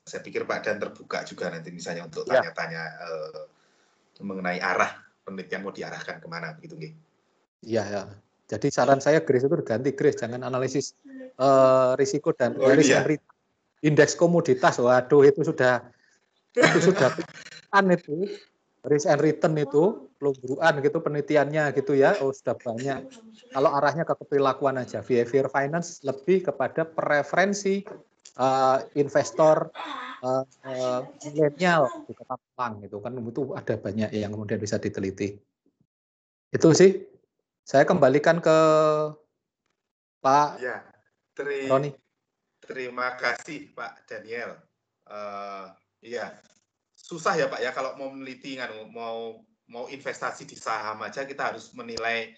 Speaker 2: Saya pikir Pak Dan terbuka juga nanti misalnya untuk tanya-tanya mengenai arah penelitian mau diarahkan kemana begitu nggih.
Speaker 5: Iya ya. Jadi saran saya Grace itu ganti Grace, jangan analisis risiko dan risk and return. Indeks komoditas, waduh itu sudah risk and return itu pelungguruan gitu penelitiannya gitu ya. Oh sudah banyak. Kalau arahnya ke keperilakuan aja, behavior finance lebih kepada preferensi investor milenial di Kota Malang gitu kan, itu ada banyak yang kemudian bisa diteliti. Itu sih. Saya kembalikan ke Pak Roni.
Speaker 2: Terima kasih Pak Daniel. Iya, susah ya Pak ya kalau mau meneliti mau investasi di saham aja kita harus menilai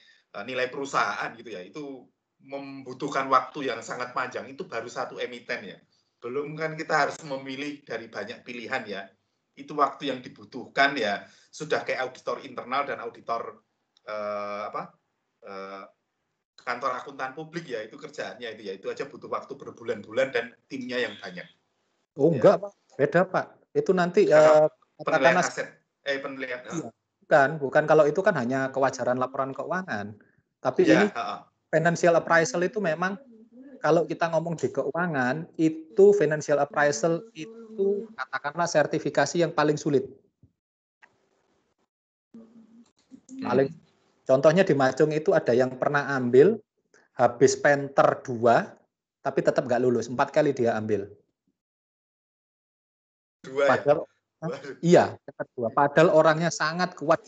Speaker 2: nilai perusahaan gitu ya. Itu membutuhkan waktu yang sangat panjang. Itu baru satu emiten ya. Belum kan kita harus memilih dari banyak pilihan ya. Itu waktu yang dibutuhkan ya sudah kayak auditor internal dan auditor kantor akuntan publik ya, itu kerjaannya itu aja butuh waktu berbulan-bulan dan timnya yang banyak.
Speaker 5: Oh enggak Pak, beda Pak. Itu nanti
Speaker 2: penilaian aset, penilaian.
Speaker 5: Bukan kalau itu kan hanya kewajaran laporan keuangan. Tapi ini financial appraisal itu memang kalau kita ngomong di keuangan itu financial appraisal itu katakanlah sertifikasi yang paling sulit. Contohnya di Macung itu ada yang pernah ambil habis Penter 2 tapi tetap nggak lulus, 4 kali dia ambil. Padahal iya, padahal orangnya sangat kuat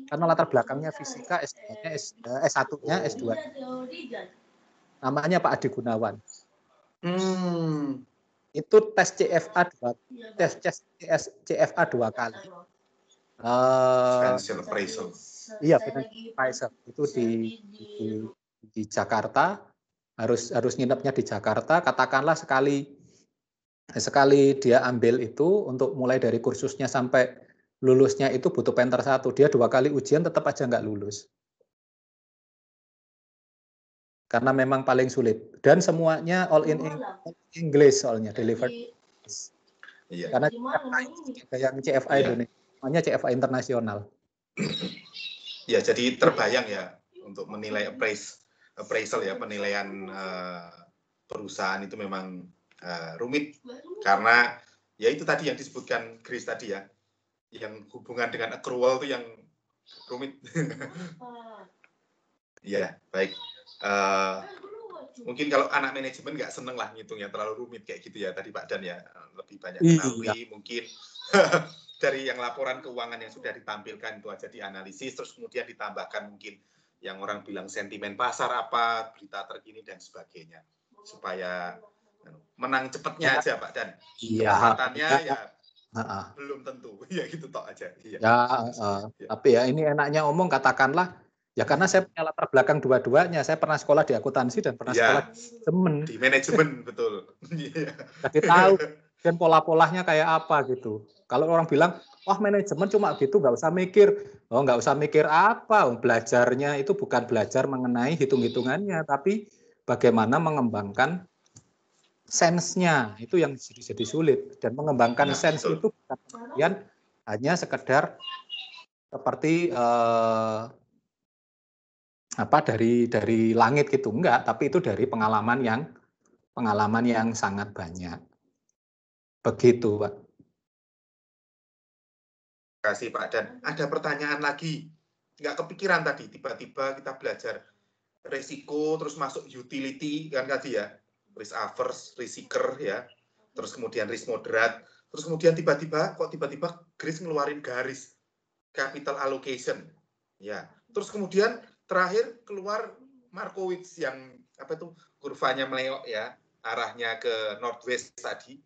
Speaker 5: karena latar belakangnya fisika, S1-nya, S2. Namanya Pak Adi Gunawan. itu tes CFA dua kali.
Speaker 2: Financial appraisal.
Speaker 5: Iya, financial appraisal itu di Jakarta, harus nginepnya di Jakarta. Katakanlah sekali dia ambil itu untuk mulai dari kursusnya sampai lulusnya itu butuh Penter 1, dia 2 kali ujian tetap aja nggak lulus. Karena memang paling sulit, dan semuanya all in English soalnya delivered.
Speaker 2: Iya.
Speaker 5: Karena yang CFA Indonesia, namanya CFA internasional.
Speaker 2: Ya, jadi terbayang ya untuk menilai appraisal ya, penilaian perusahaan itu memang rumit, karena ya itu tadi yang disebutkan Grace tadi ya, yang hubungan dengan accrual itu yang rumit. Iya, baik. Mungkin kalau anak manajemen nggak seneng lah ngitungnya terlalu rumit kayak gitu ya tadi Pak Dan ya, lebih banyak menawi mungkin dari yang laporan keuangan yang sudah ditampilkan itu aja dianalisis, terus kemudian ditambahkan mungkin yang orang bilang sentimen pasar apa, berita terkini dan sebagainya, supaya menang cepatnya aja Pak Dan. Kecepatannya ya belum tentu, ya gitu toh aja. Iya.
Speaker 5: Tapi ya ini enaknya omong, katakanlah ya karena saya punya latar belakang dua-duanya, saya pernah sekolah di akuntansi dan pernah sekolah
Speaker 2: di manajemen, betul.
Speaker 5: Jadi tahu dan pola-polanya kayak apa gitu. Kalau orang bilang, wah manajemen cuma gitu, nggak usah mikir. Oh nggak usah mikir apa, belajarnya itu bukan belajar mengenai hitung-hitungannya, tapi bagaimana mengembangkan sense-nya, itu yang jadi sulit. Dan mengembangkan sense itu bukan kemudian hanya sekedar seperti dari langit gitu, enggak, tapi itu dari pengalaman yang sangat banyak. Begitu, Pak.
Speaker 2: Terima kasih Pak Dan. Ada pertanyaan lagi, nggak kepikiran tadi, tiba-tiba kita belajar resiko, terus masuk utility kan tadi ya, risk averse, risk seeker ya, terus kemudian risk moderate, terus kemudian tiba-tiba Grace ngeluarin garis capital allocation, ya, terus kemudian terakhir keluar Markowitz yang apa itu kurvanya meleok ya, arahnya ke northwest tadi.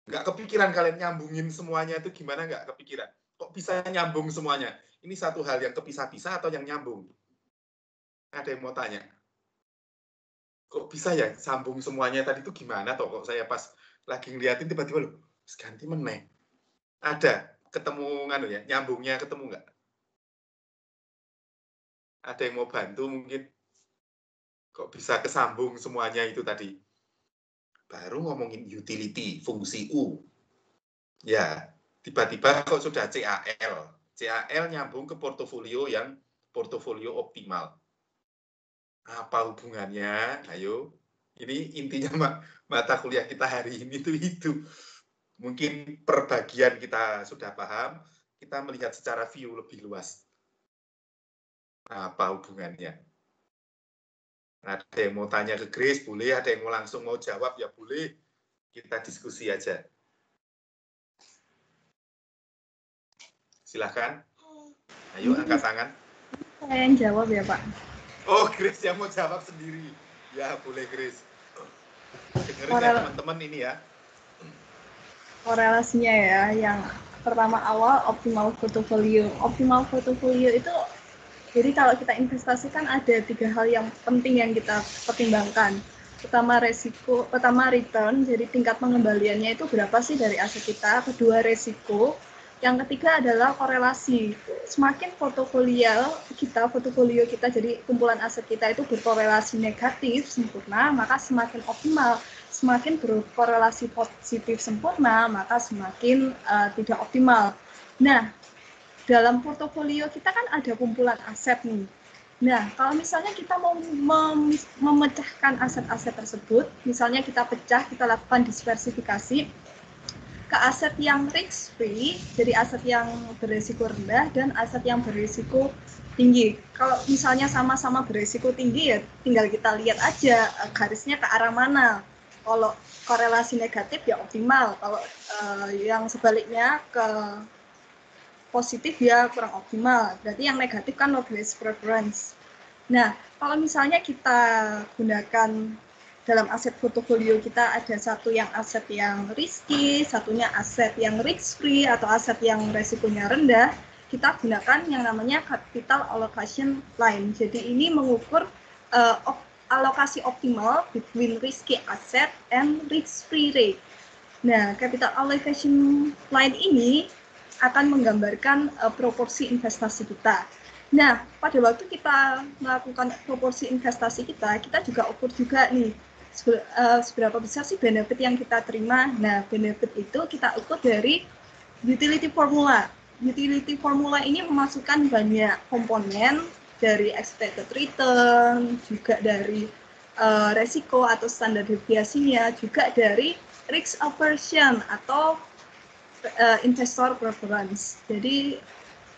Speaker 2: Nggak kepikiran kalian nyambungin semuanya itu gimana? Nggak kepikiran. Kok bisa nyambung semuanya? Ini satu hal yang kepisah-pisah atau yang nyambung? Ada yang mau tanya? Kok bisa ya sambung semuanya tadi itu gimana toh? Kok saya pas lagi ngeliatin tiba-tiba loh, ganti meneh. Ada ketemu nganu ya, nyambungnya ketemu nggak? Ada yang mau bantu mungkin? Kok bisa kesambung semuanya itu tadi? Baru ngomongin utility, fungsi U. Ya, tiba-tiba kok sudah CAL. CAL nyambung ke portofolio yang portofolio optimal. Apa hubungannya? Ayo, ini intinya mata kuliah kita hari ini itu. Mungkin perbagian kita sudah paham, kita melihat secara view lebih luas. Apa hubungannya? Ada yang mau tanya ke Grace, boleh. Ada yang mau langsung mau jawab, ya boleh. Kita diskusi aja. Silahkan. Ayo, angkat tangan.
Speaker 1: Saya yang jawab ya, Pak.
Speaker 2: Oh, Grace yang mau jawab sendiri. Ya, boleh Grace. Dengerin ya teman-teman ini ya.
Speaker 1: Korelasinya ya, yang pertama awal optimal portfolio. Optimal portfolio itu, jadi kalau kita investasikan ada 3 hal yang penting yang kita pertimbangkan. Pertama resiko, pertama return, jadi tingkat pengembaliannya itu berapa sih dari aset kita. Kedua resiko. Yang ketiga adalah korelasi. Semakin portofolio kita, jadi kumpulan aset kita itu berkorelasi negatif sempurna, maka semakin optimal. Semakin berkorelasi positif sempurna, maka semakin tidak optimal. Nah, dalam portofolio kita kan ada kumpulan aset nih. Nah, kalau misalnya kita mau memecahkan aset-aset tersebut, misalnya kita pecah, kita lakukan diversifikasi ke aset yang risk free, jadi aset yang berisiko rendah dan aset yang berisiko tinggi. Kalau misalnya sama-sama berisiko tinggi ya tinggal kita lihat aja garisnya ke arah mana. Kalau korelasi negatif ya optimal, kalau yang sebaliknya ke positif ya kurang optimal. Berarti yang negatif kan low risk preference. Nah, kalau misalnya kita gunakan dalam aset portofolio kita ada satu yang aset yang risky, satunya aset yang risk free atau aset yang resikonya rendah, kita gunakan yang namanya capital allocation line. Jadi ini mengukur alokasi optimal between risky asset and risk free rate. Nah, capital allocation line ini akan menggambarkan proporsi investasi kita. Nah, pada waktu kita melakukan proporsi investasi kita juga ukur juga nih seberapa besar sih benefit yang kita terima. Nah, benefit itu kita ukur dari utility formula. Utility formula ini memasukkan banyak komponen dari expected return, juga dari resiko atau standar deviasinya, juga dari risk aversion atau investor preference. Jadi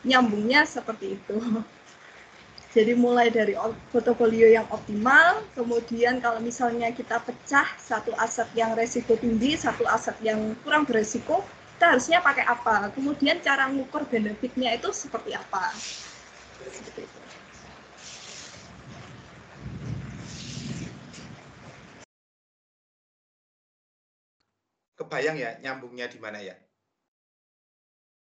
Speaker 1: nyambungnya seperti itu. Jadi mulai dari portofolio yang optimal, kemudian kalau misalnya kita pecah satu aset yang resiko tinggi, satu aset yang kurang beresiko, kita harusnya pakai apa? Kemudian cara mengukur benefitnya itu seperti apa? Seperti itu.
Speaker 2: Kebayang ya nyambungnya di mana ya?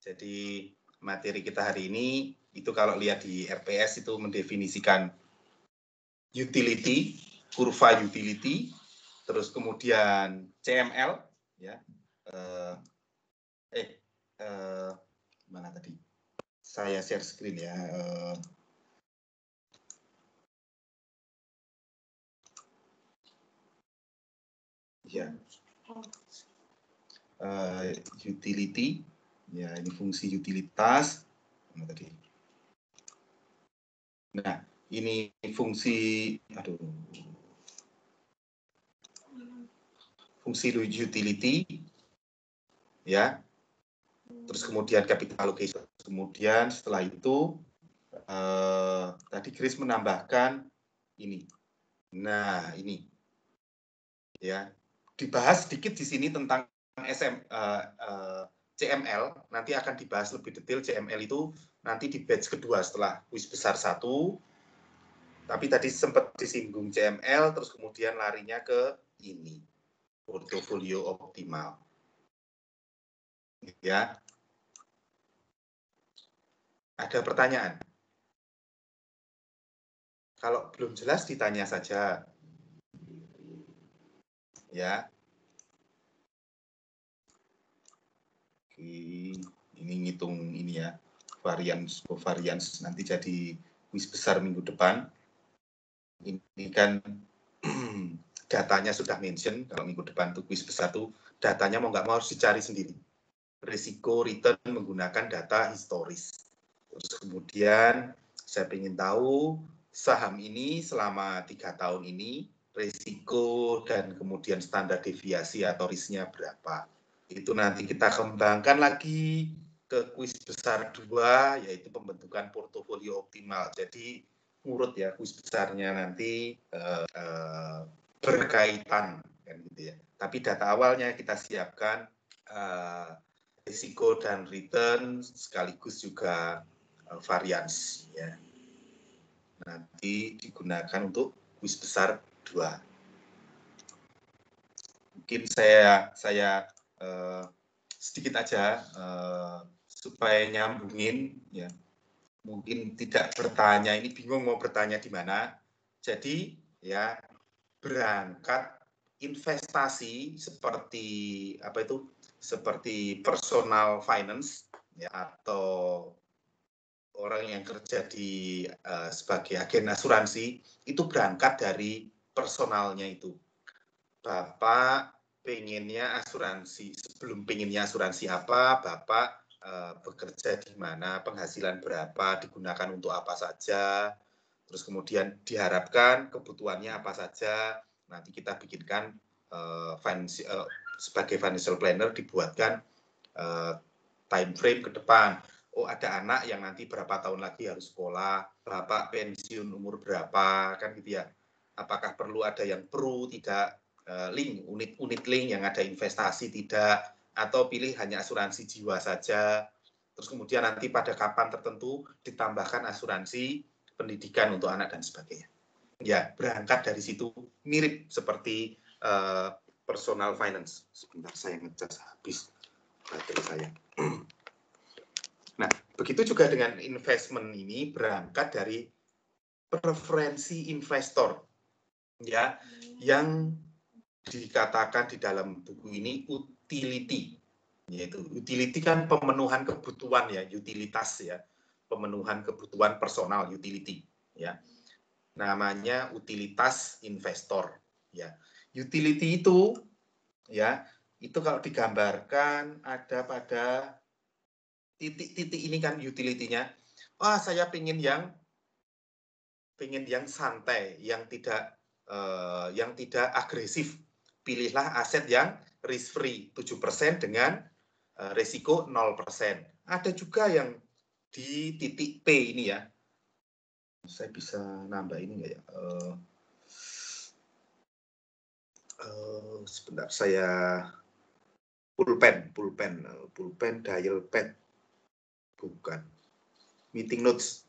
Speaker 2: Jadi materi kita hari ini itu kalau lihat di RPS itu mendefinisikan utility, kurva utility, terus kemudian CML, ya, mana tadi? Saya share screen ya. Ya. Utility, ya ini fungsi utilitas. Mana tadi? Nah, ini fungsi, fungsi utility, ya. Terus kemudian capital allocation. Kemudian setelah itu tadi Chris menambahkan ini. Nah, ini ya dibahas sedikit di sini tentang CML. Nanti akan dibahas lebih detail CML itu nanti di batch kedua setelah kuis besar 1. Tapi tadi sempat disinggung CML, terus kemudian larinya ke ini portofolio optimal. Ya. Ada pertanyaan? Kalau belum jelas ditanya saja. Ya. Oke, ini ngitung ini ya, varians nanti jadi kuis besar minggu depan. Ini kan datanya sudah mention, kalau minggu depan tuh kuis besar tuh datanya mau nggak mau harus dicari sendiri. Risiko return menggunakan data historis. Terus kemudian saya ingin tahu saham ini selama 3 tahun ini risiko dan kemudian standar deviasi atau risknya berapa. Itu nanti kita kembangkan lagi ke kuis besar 2, yaitu pembentukan portofolio optimal. Jadi urut ya kuis besarnya nanti berkaitan kan gitu ya. Tapi data awalnya kita siapkan risiko dan return sekaligus juga varians ya. Nanti digunakan untuk kuis besar 2. Mungkin saya sedikit aja supaya nyambungin ya. Mungkin tidak bertanya, ini bingung mau bertanya di mana. Jadi ya berangkat investasi seperti apa itu? Seperti personal finance ya, atau orang yang kerja di sebagai agen asuransi itu berangkat dari personalnya itu. Bapak pengennya asuransi, sebelum pengennya asuransi apa, Bapak bekerja di mana, penghasilan berapa, digunakan untuk apa saja, terus kemudian diharapkan kebutuhannya apa saja, nanti kita bikinkan sebagai financial planner dibuatkan time frame ke depan. Oh, ada anak yang nanti berapa tahun lagi harus sekolah, Bapak pensiun umur berapa, kan gitu ya. Apakah perlu ada yang tidak link, unit link yang ada investasi tidak, atau pilih hanya asuransi jiwa saja, terus kemudian nanti pada kapan tertentu ditambahkan asuransi pendidikan untuk anak dan sebagainya. Ya, berangkat dari situ mirip seperti personal finance. Sebentar, saya ngecas habis baterai saya. Nah, begitu juga dengan investment ini berangkat dari preferensi investor, ya, yang dikatakan di dalam buku ini utility, yaitu utility kan pemenuhan kebutuhan ya, utilitas ya, pemenuhan kebutuhan personal utility, ya. Namanya utilitas investor, ya. Utility itu, ya, itu kalau digambarkan ada pada titik-titik ini kan utility-nya. Wah, saya pengen yang santai, yang tidak agresif. Pilihlah aset yang risk free 7% dengan risiko 0%. Ada juga yang di titik P ini ya. Saya bisa nambah ini nggak ya? Sebentar, saya pulpen dial pad, bukan meeting notes.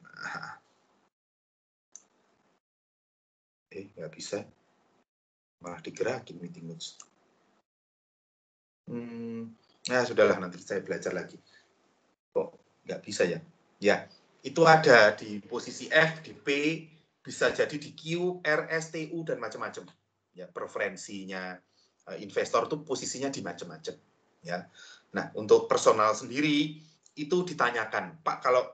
Speaker 2: Nggak bisa, malah digerakin meeting notes. Nah, sudahlah, nanti saya belajar lagi. Kok nggak bisa ya? Ya, itu ada di posisi F, di P, bisa jadi di Q, R, S, T, U, dan macam-macam. Ya, preferensinya investor itu posisinya di macam-macam. Ya, nah untuk personal sendiri itu ditanyakan, Pak, kalau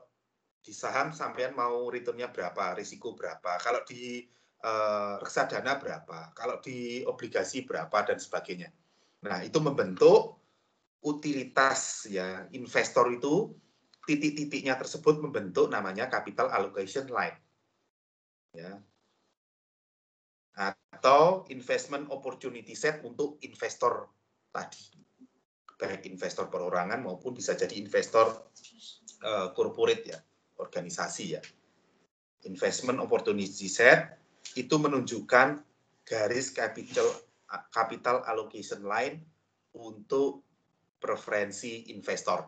Speaker 2: di saham sampean mau returnnya berapa, risiko berapa, kalau di reksadana berapa, kalau di obligasi berapa, dan sebagainya. Nah, itu membentuk utilitas ya investor itu, titik-titiknya tersebut membentuk namanya capital allocation line, ya, atau investment opportunity set untuk investor tadi, baik investor perorangan maupun bisa jadi investor corporate ya, organisasi ya. Investment opportunity set itu menunjukkan garis capital allocation line untuk preferensi investor.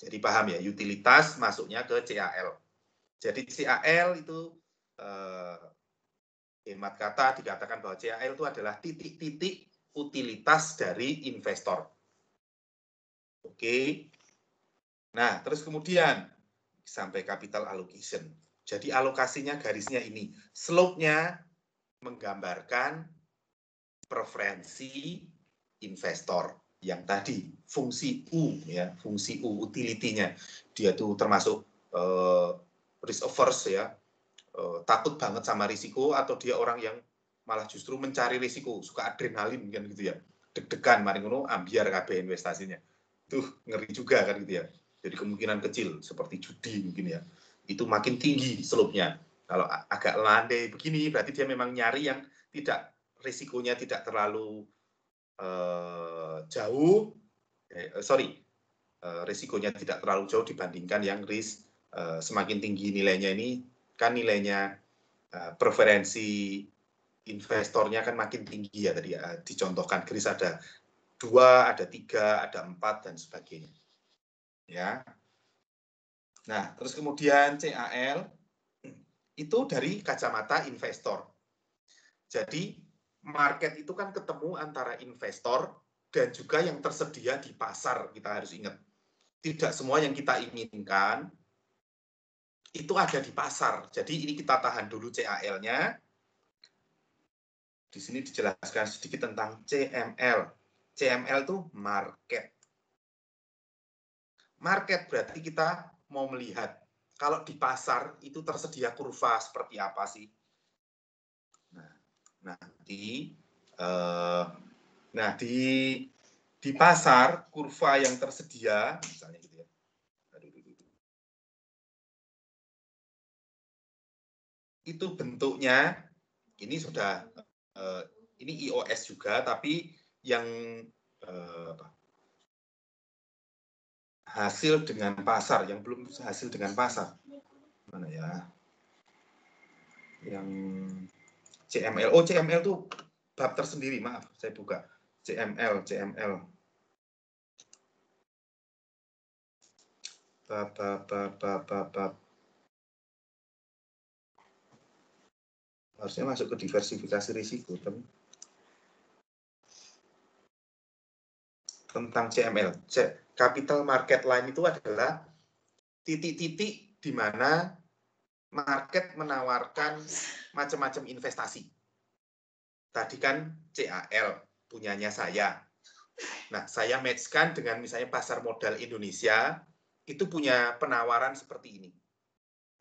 Speaker 2: Jadi paham ya, utilitas masuknya ke CAL. Jadi CAL itu hemat kata dikatakan bahwa CAL itu adalah titik-titik utilitas dari investor. Oke. Nah, terus kemudian sampai capital allocation. Jadi alokasinya garisnya ini. Slope-nya menggambarkan preferensi investor yang tadi, fungsi U ya, fungsi U, utility-nya. Dia tuh termasuk risk averse ya, takut banget sama risiko, atau dia orang yang malah justru mencari risiko, suka adrenalin kan gitu ya, deg-degan mari ngono ambiar kabeh investasinya. Tuh ngeri juga kan gitu ya. Jadi kemungkinan kecil seperti judi mungkin ya. Itu makin tinggi slope-nya. Kalau agak landai begini berarti dia memang nyari yang tidak, risikonya tidak terlalu jauh. Risikonya tidak terlalu jauh dibandingkan yang risk semakin tinggi nilainya ini kan nilainya preferensi investornya kan makin tinggi ya, tadi dicontohkan garis ada 2, ada 3, ada 4 dan sebagainya. Ya. Nah, terus kemudian CAL itu dari kacamata investor. Jadi market itu kan ketemu antara investor dan juga yang tersedia di pasar, kita harus ingat. Tidak semua yang kita inginkan itu ada di pasar. Jadi ini kita tahan dulu CAL-nya. Di sini dijelaskan sedikit tentang CML. CML itu market. Market berarti kita mau melihat kalau di pasar itu tersedia kurva seperti apa sih. Nah, di pasar kurva yang tersedia misalnya gitu ya. Itu bentuknya ini sudah ini IOS juga, tapi yang hasil dengan pasar, yang belum hasil dengan pasar. Mana ya? Yang CML. Oh, CML itu bab tersendiri, maaf, saya buka. CML. Bab. Harusnya masuk ke diversifikasi risiko. Tentang CML. Capital Market Line itu adalah titik-titik di mana market menawarkan macam-macam investasi. Tadi kan CAL punyanya saya. Nah, saya matchkan dengan misalnya pasar modal Indonesia, itu punya penawaran seperti ini.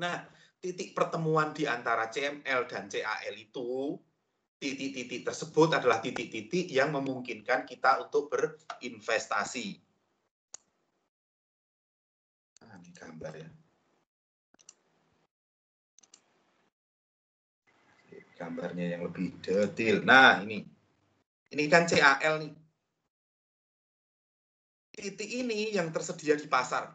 Speaker 2: Nah, titik pertemuan di antara CML dan CAL itu, titik-titik tersebut adalah titik-titik yang memungkinkan kita untuk berinvestasi. Nah, ini gambar ya. Gambarnya yang lebih detail. Nah, ini kan CAL nih. Titik ini yang tersedia di pasar.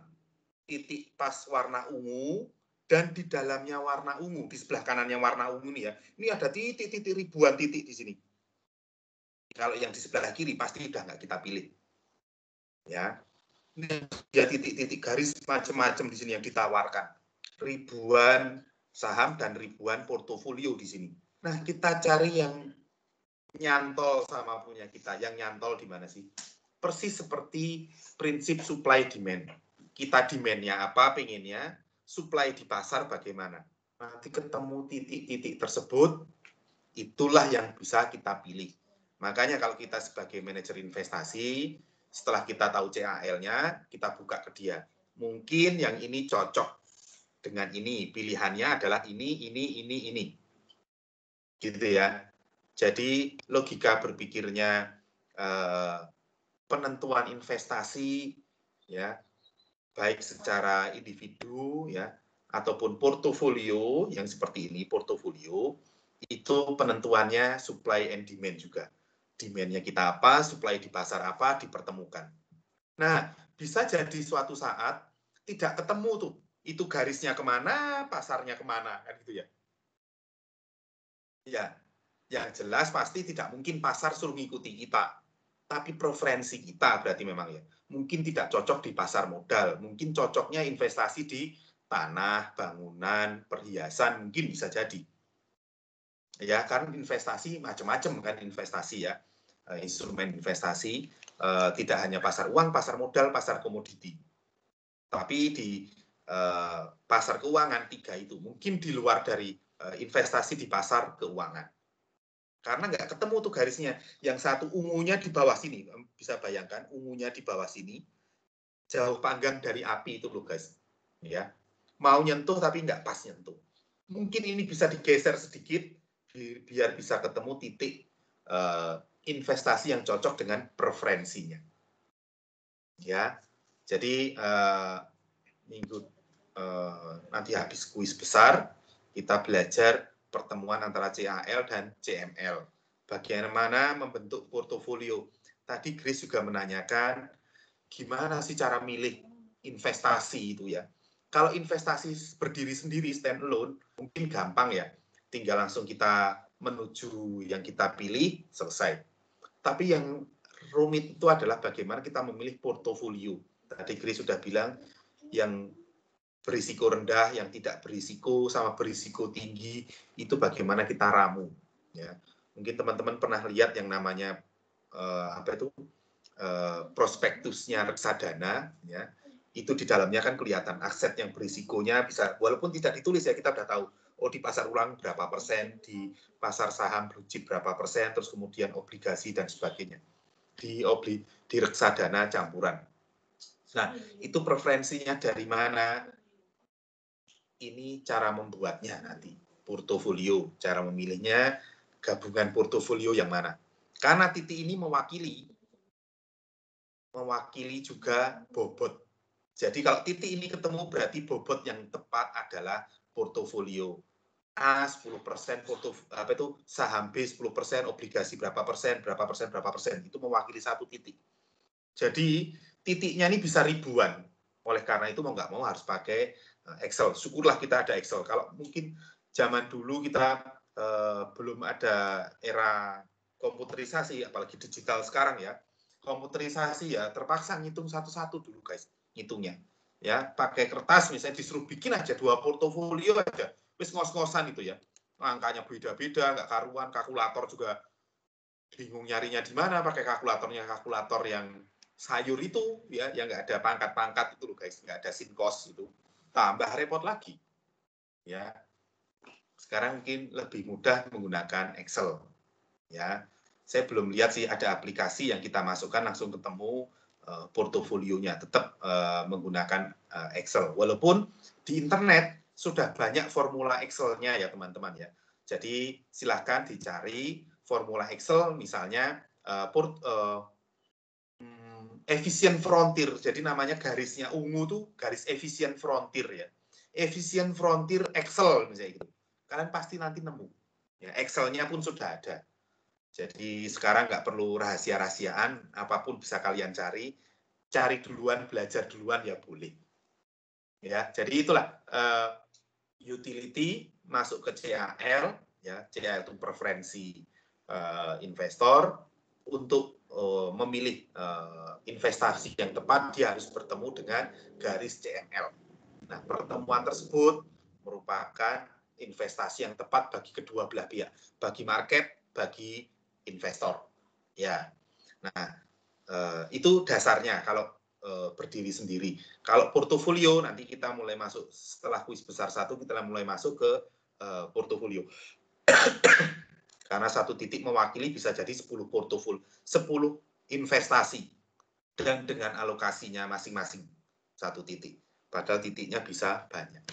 Speaker 2: Titik pas warna ungu dan di dalamnya warna ungu, di sebelah kanan yang warna ungu nih ya. Ini ada titik-titik ribuan titik di sini. Kalau yang di sebelah kiri pasti udah nggak kita pilih. Ya. Ini ada titik-titik garis macam-macam di sini yang ditawarkan. Ribuan saham dan ribuan portofolio di sini. Nah, kita cari yang nyantol sama punya kita. Yang nyantol di mana sih? Persis seperti prinsip supply demand. Kita demand-nya apa, pengennya, supply di pasar bagaimana. Nanti ketemu titik-titik tersebut, itulah yang bisa kita pilih. Makanya kalau kita sebagai manajer investasi, setelah kita tahu CAL-nya, kita buka ke dia. Mungkin yang ini cocok dengan ini. Pilihannya adalah ini. Gitu ya. Jadi logika berpikirnya penentuan investasi ya baik secara individu ya ataupun portofolio yang seperti ini portofolio itu penentuannya supply and demand juga. Demand-nya kita apa, supply di pasar apa dipertemukan. Nah, bisa jadi suatu saat tidak ketemu tuh. Itu garisnya kemana, pasarnya kemana, kan gitu ya. Ya, yang jelas pasti tidak mungkin pasar suruh ngikuti kita. Tapi preferensi kita berarti memang ya. Mungkin tidak cocok di pasar modal. Mungkin cocoknya investasi di tanah, bangunan, perhiasan, mungkin bisa jadi. Ya, kan investasi macam-macam kan investasi ya. Instrumen investasi tidak hanya pasar uang, pasar modal, pasar komoditi. Tapi di pasar keuangan 3 itu mungkin di luar dari investasi di pasar keuangan. Karena nggak ketemu tuh garisnya. Yang satu ungunya di bawah sini. Bisa bayangkan ungunya di bawah sini. Jauh panggang dari api itu loh guys. Ya. Mau nyentuh tapi nggak pas nyentuh. Mungkin ini bisa digeser sedikit biar bisa ketemu titik investasi yang cocok dengan preferensinya. Ya. Jadi minggu nanti habis kuis besar kita belajar pertemuan antara CAL dan CML. Bagaimana membentuk portofolio. Tadi Grace juga menanyakan gimana sih cara milih investasi itu ya. Kalau investasi berdiri sendiri stand alone mungkin gampang ya. Tinggal langsung kita menuju yang kita pilih selesai. Tapi yang rumit itu adalah bagaimana kita memilih portofolio. Tadi Grace sudah bilang yang berisiko rendah, yang tidak berisiko, sama berisiko tinggi, itu bagaimana kita ramu. Ya. Mungkin teman-teman pernah lihat yang namanya prospektusnya reksadana, ya. Itu di dalamnya kan kelihatan aset yang berisikonya bisa, walaupun tidak ditulis ya kita udah tahu, oh di pasar uang berapa persen, di pasar saham blue chip berapa persen, terus kemudian obligasi dan sebagainya. Di reksadana campuran. Nah, itu preferensinya dari mana? Ini cara membuatnya nanti, portofolio, cara memilihnya, gabungan portofolio yang mana. Karena titik ini mewakili juga bobot. Jadi kalau titik ini ketemu berarti bobot yang tepat adalah portofolio. A 10%, saham B 10%, obligasi berapa persen, itu mewakili satu titik. Jadi titiknya ini bisa ribuan. Oleh karena itu mau nggak mau harus pakai Excel. Syukurlah kita ada Excel. Kalau mungkin zaman dulu kita belum ada era komputerisasi, apalagi digital sekarang ya. Komputerisasi ya terpaksa ngitung satu-satu dulu guys, ngitungnya. Ya, pakai kertas misalnya disuruh bikin aja 2 portofolio aja. Wis ngos-ngosan itu ya. angkanya beda-beda, nggak karuan, kalkulator juga bingung nyarinya di mana, pakai kalkulator yang sayur itu, ya, yang nggak ada pangkat-pangkat itu loh guys, nggak ada sin cos itu, tambah repot lagi, ya. Sekarang mungkin lebih mudah menggunakan Excel, ya. Saya belum lihat sih ada aplikasi yang kita masukkan langsung ketemu portofolionya, tetap menggunakan Excel. Walaupun di internet sudah banyak formula Excel-nya ya teman-teman ya. Jadi silahkan dicari formula Excel, misalnya efficient frontier. Jadi namanya garisnya ungu tuh garis efficient frontier ya. Efficient frontier Excel misalnya gitu. Kalian pasti nanti nemu. Ya, Excel-nya pun sudah ada. Jadi sekarang nggak perlu rahasia-rahasiaan, apapun bisa kalian cari duluan, belajar duluan ya boleh. Ya, jadi itulah utility masuk ke CAL, ya CAL itu preferensi investor untuk memilih investasi yang tepat, dia harus bertemu dengan garis CML. Nah, pertemuan tersebut merupakan investasi yang tepat bagi kedua belah pihak, bagi market, bagi investor, ya. Nah, itu dasarnya kalau berdiri sendiri. Kalau portofolio nanti kita mulai masuk setelah kuis besar 1, kita mulai masuk ke portofolio. Karena satu titik mewakili bisa jadi 10 portofolio, 10 investasi dan dengan alokasinya masing-masing satu titik. Padahal titiknya bisa banyak.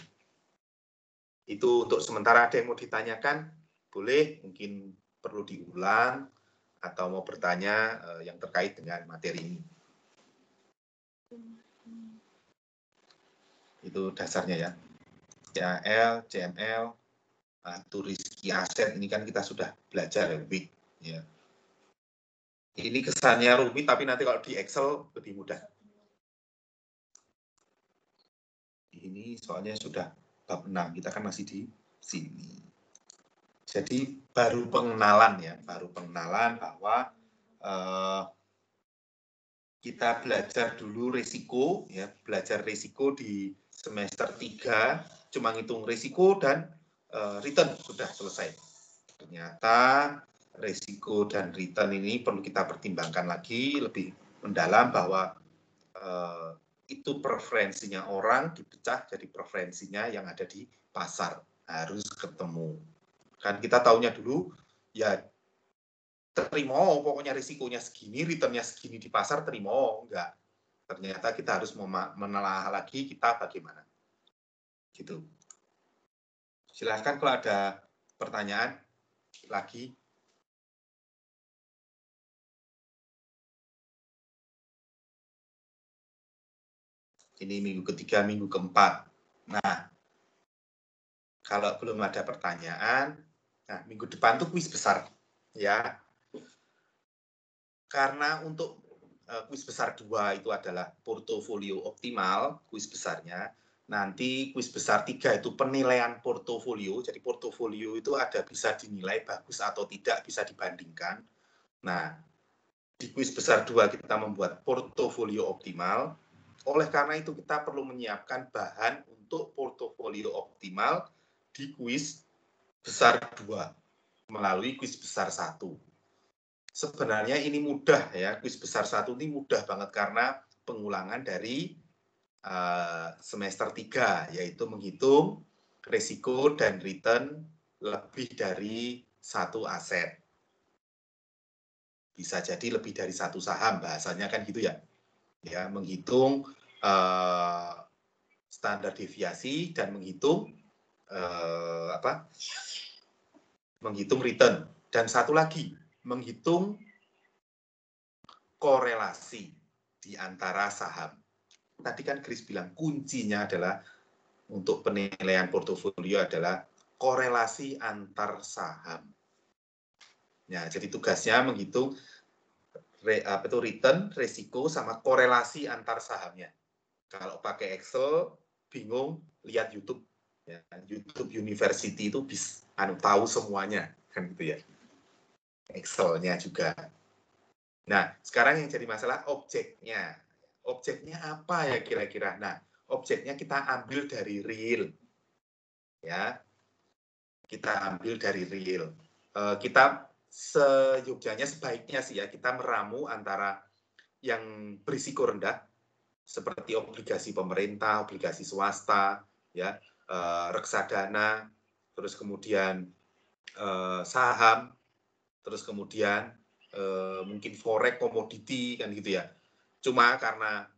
Speaker 2: Itu untuk sementara. Ada yang mau ditanyakan? Boleh, mungkin perlu diulang atau mau bertanya yang terkait dengan materi ini. Itu dasarnya ya. CAL, CML, riski aset, ini kan kita sudah belajar ya. Ini kesannya rumit, tapi nanti kalau di Excel lebih mudah. Ini soalnya sudah bab 6, kita kan masih di sini. Jadi baru pengenalan ya, bahwa kita belajar dulu risiko ya, belajar risiko di semester 3, cuma ngitung risiko dan return sudah selesai. Ternyata risiko dan return ini perlu kita pertimbangkan lagi lebih mendalam, bahwa itu preferensinya orang dipecah jadi preferensinya yang ada di pasar, harus ketemu. Kan kita taunya dulu ya terima pokoknya risikonya segini, returnnya segini di pasar, terima enggak. Ternyata kita harus menelaah lagi kita bagaimana. Gitu. Silahkan kalau ada pertanyaan lagi. Ini minggu ketiga, minggu keempat. Nah, kalau belum ada pertanyaan, nah minggu depan tuh kuis besar, ya. Karena untuk kuis besar 2 itu adalah portofolio optimal, kuis besarnya. Nanti kuis besar 3 itu penilaian portofolio. Jadi portofolio itu ada bisa dinilai bagus atau tidak, bisa dibandingkan. Nah, di kuis besar 2 kita membuat portofolio optimal. Oleh karena itu kita perlu menyiapkan bahan untuk portofolio optimal di kuis besar 2 melalui kuis besar 1. Sebenarnya ini mudah ya, kuis besar 1 ini mudah banget karena pengulangan dari semester 3, yaitu menghitung risiko dan return lebih dari satu aset. Bisa jadi lebih dari satu saham, bahasanya kan gitu ya. Ya, menghitung standar deviasi dan menghitung menghitung return. Dan satu lagi, menghitung korelasi di antara saham. Tadi kan Chris bilang kuncinya adalah untuk penilaian portofolio adalah korelasi antar saham. Ya, jadi tugasnya menghitung return, risiko, sama korelasi antar sahamnya. Kalau pakai Excel, bingung, lihat YouTube. Ya, YouTube University itu bisa tahu semuanya, kan gitu ya. Excel-nya juga. Nah, sekarang yang jadi masalah objeknya. Objeknya apa ya kira-kira? Nah, objeknya kita ambil dari real. Ya. kita ambil dari real. Kita seyogyanya sebaiknya sih ya kita meramu antara yang berisiko rendah seperti obligasi pemerintah, obligasi swasta, ya, reksadana, terus kemudian saham, terus kemudian mungkin forex, komoditi kan gitu ya. Cuma karena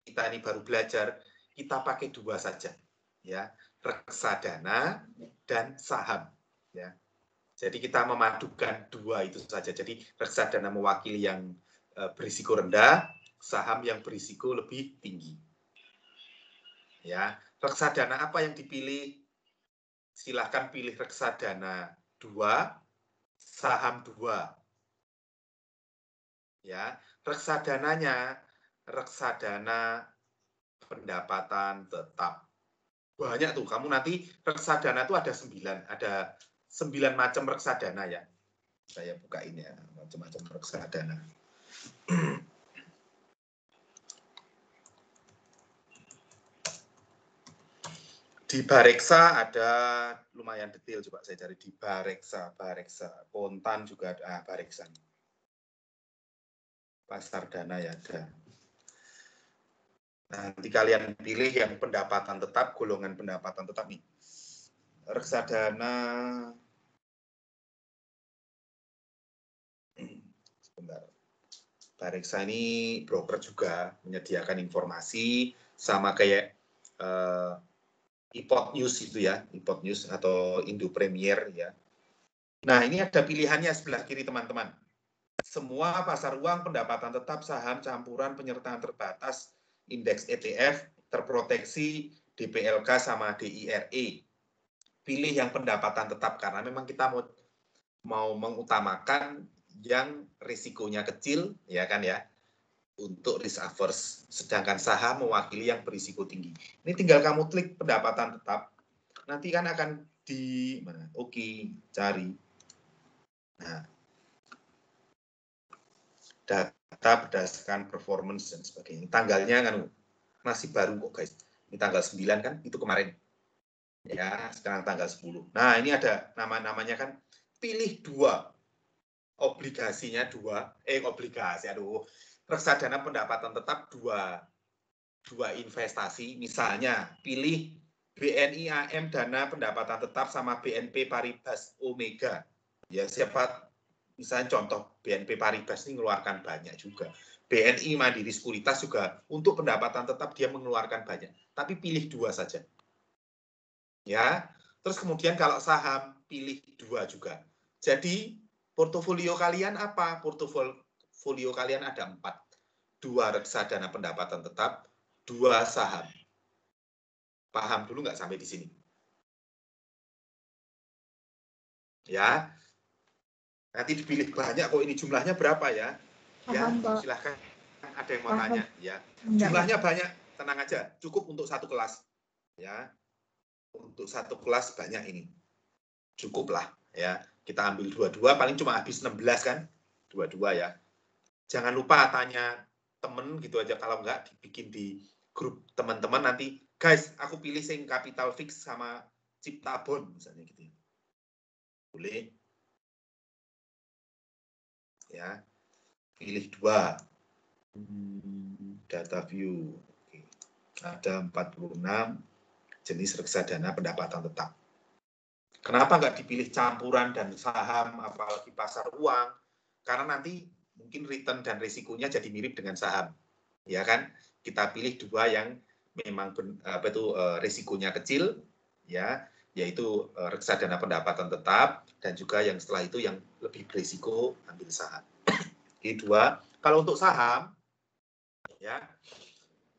Speaker 2: kita ini baru belajar, kita pakai 2 saja, ya, reksadana dan saham, ya. Jadi kita memadukan 2 itu saja. Jadi reksadana mewakili yang berisiko rendah, saham yang berisiko lebih tinggi. Ya, reksadana apa yang dipilih? Silahkan pilih reksadana 2, saham 2. Ya, reksadananya reksadana pendapatan tetap. Banyak tuh, kamu nanti reksadana tuh ada 9, ada 9 macam reksadana ya. Saya bukain ya, macam-macam reksadana. Di Bareksa ada lumayan detail, coba saya cari di Bareksa, Pontan juga ada, Bareksa. Pasar Dana ya ada. Nanti kalian pilih yang pendapatan tetap, golongan pendapatan tetap nih. Reksadana, sebentar. Bareksa ini broker juga, menyediakan informasi sama kayak iPod News itu ya, iPod News atau Indo Premier ya. Nah, ini ada pilihannya sebelah kiri teman-teman. Semua pasar uang, pendapatan tetap, saham, campuran, penyertaan terbatas, indeks ETF, terproteksi, DPLK sama DIRE. Pilih yang pendapatan tetap karena memang kita mau mengutamakan yang risikonya kecil, ya kan ya, untuk risk averse. Sedangkan saham mewakili yang berisiko tinggi. Ini tinggal kamu klik pendapatan tetap, nanti kan akan di mana? Oke, cari. Nah, data berdasarkan performance dan sebagainya. Tanggalnya kan masih baru kok guys. Ini tanggal 9 kan, itu kemarin. Ya, sekarang tanggal 10. Nah, ini ada nama-namanya kan, pilih 2. Obligasinya 2. Obligasi, aduh. Reksadana pendapatan tetap 2 investasi. Misalnya, pilih BNI AM Dana Pendapatan Tetap sama BNP Paribas Omega. Ya, siapa misalnya contoh BNP Paribas ini mengeluarkan banyak juga. BNI Mandiri Sekuritas juga untuk pendapatan tetap dia mengeluarkan banyak. Tapi pilih 2 saja. Ya, terus kemudian kalau saham pilih 2 juga. Jadi portofolio kalian apa? Portofolio kalian ada 4. 2 reksadana pendapatan tetap, 2 saham. Paham dulu nggak sampai di sini? Ya, nanti dipilih banyak kok, ini jumlahnya berapa ya? Ya, silahkan ada yang mau tanya. Ya, jumlahnya banyak, tenang aja, cukup untuk 1 kelas. Ya, untuk 1 kelas banyak ini, cukup lah. Ya, kita ambil 22, paling cuma habis 16 kan? 22 ya. Jangan lupa tanya temen gitu aja, kalau enggak dibikin di grup teman-teman nanti, guys, aku pilih sing capital fix sama Ciptabon misalnya gitu. Boleh. Ya. Pilih 2. Data view. Oke. Ada 46 jenis reksadana pendapatan tetap. Kenapa nggak dipilih campuran dan saham, apalagi pasar uang? Karena nanti mungkin return dan risikonya jadi mirip dengan saham, ya kan? Kita pilih 2 yang memang risikonya kecil, ya, yaitu reksadana pendapatan tetap dan juga yang setelah itu yang lebih berisiko ambil saham. Ini 2. Kalau untuk saham, ya,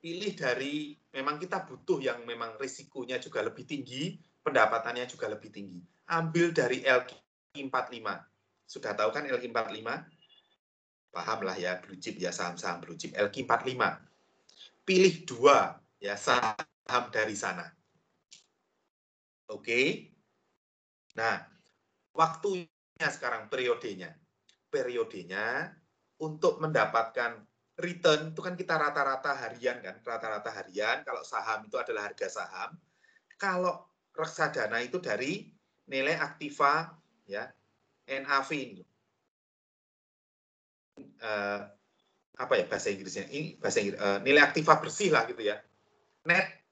Speaker 2: pilih dari memang kita butuh yang memang risikonya juga lebih tinggi, pendapatannya juga lebih tinggi. Ambil dari LQ45. Sudah tahu kan LQ45? Paham lah ya, blue chip ya, saham-saham blue chip. LQ45. Pilih 2 ya saham dari sana. Oke. Nah, waktunya sekarang periodenya. Periodenya untuk mendapatkan return itu kan kita rata-rata harian kan, rata-rata harian. Kalau saham itu adalah harga saham. Kalau reksadana itu dari nilai aktiva ya NAV ini. Apa ya bahasa Inggrisnya? Ini bahasa Inggris, nilai aktiva bersih lah gitu ya. Net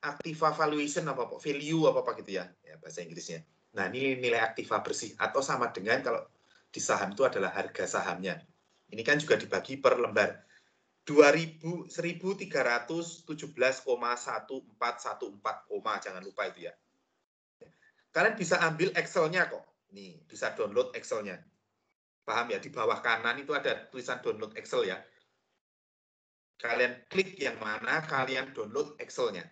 Speaker 2: aktiva valuation apa value apa gitu ya, bahasa Inggrisnya. Nah, ini nilai aktiva bersih atau sama dengan kalau di saham itu adalah harga sahamnya. Ini kan juga dibagi per lembar. 1317,1414, jangan lupa itu ya. Kalian bisa ambil Excel-nya kok. Nih, bisa download Excel-nya. Paham ya? Di bawah kanan itu ada tulisan download Excel ya. Kalian klik yang mana, kalian download Excel-nya.